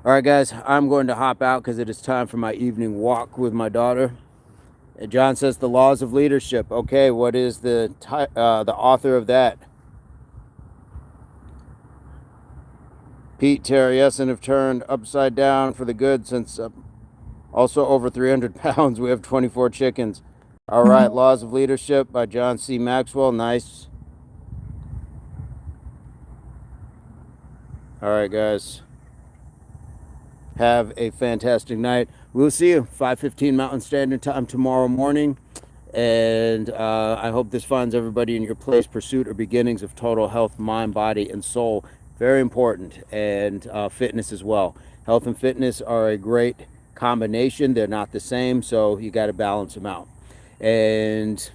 All right, guys. I'm going to hop out because it is time for my evening walk with my daughter. And John says the laws of leadership. Okay, what is the author of that? Pete Terry-Essen have turned upside down for the good since also over 300 pounds. We have 24 chickens. All right, Laws of Leadership by John C. Maxwell. Nice. All right, guys. Have a fantastic night. We'll see you 5:15 Mountain Standard Time tomorrow morning. And I hope this finds everybody in your place. Pursuit or beginnings of total health, mind, body, and soul. Very important. And fitness as well. Health and fitness are a great combination. They're not the same, so you got to balance them out. And,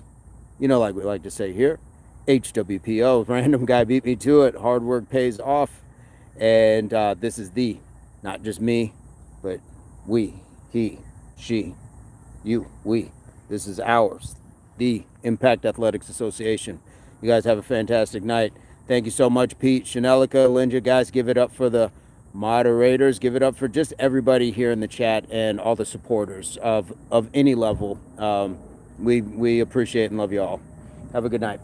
you know, like we like to say here, HWPO, random guy beat me to it. Hard work pays off. And this is not just me, but we, he, she, you, we. This is ours, the Impact Athletics Association. You guys have a fantastic night. Thank you so much, Pete, Shanelika, Linda. Guys, give it up for the moderators. Give it up for just everybody here in the chat and all the supporters of any level. We appreciate and love you all. Have a good night.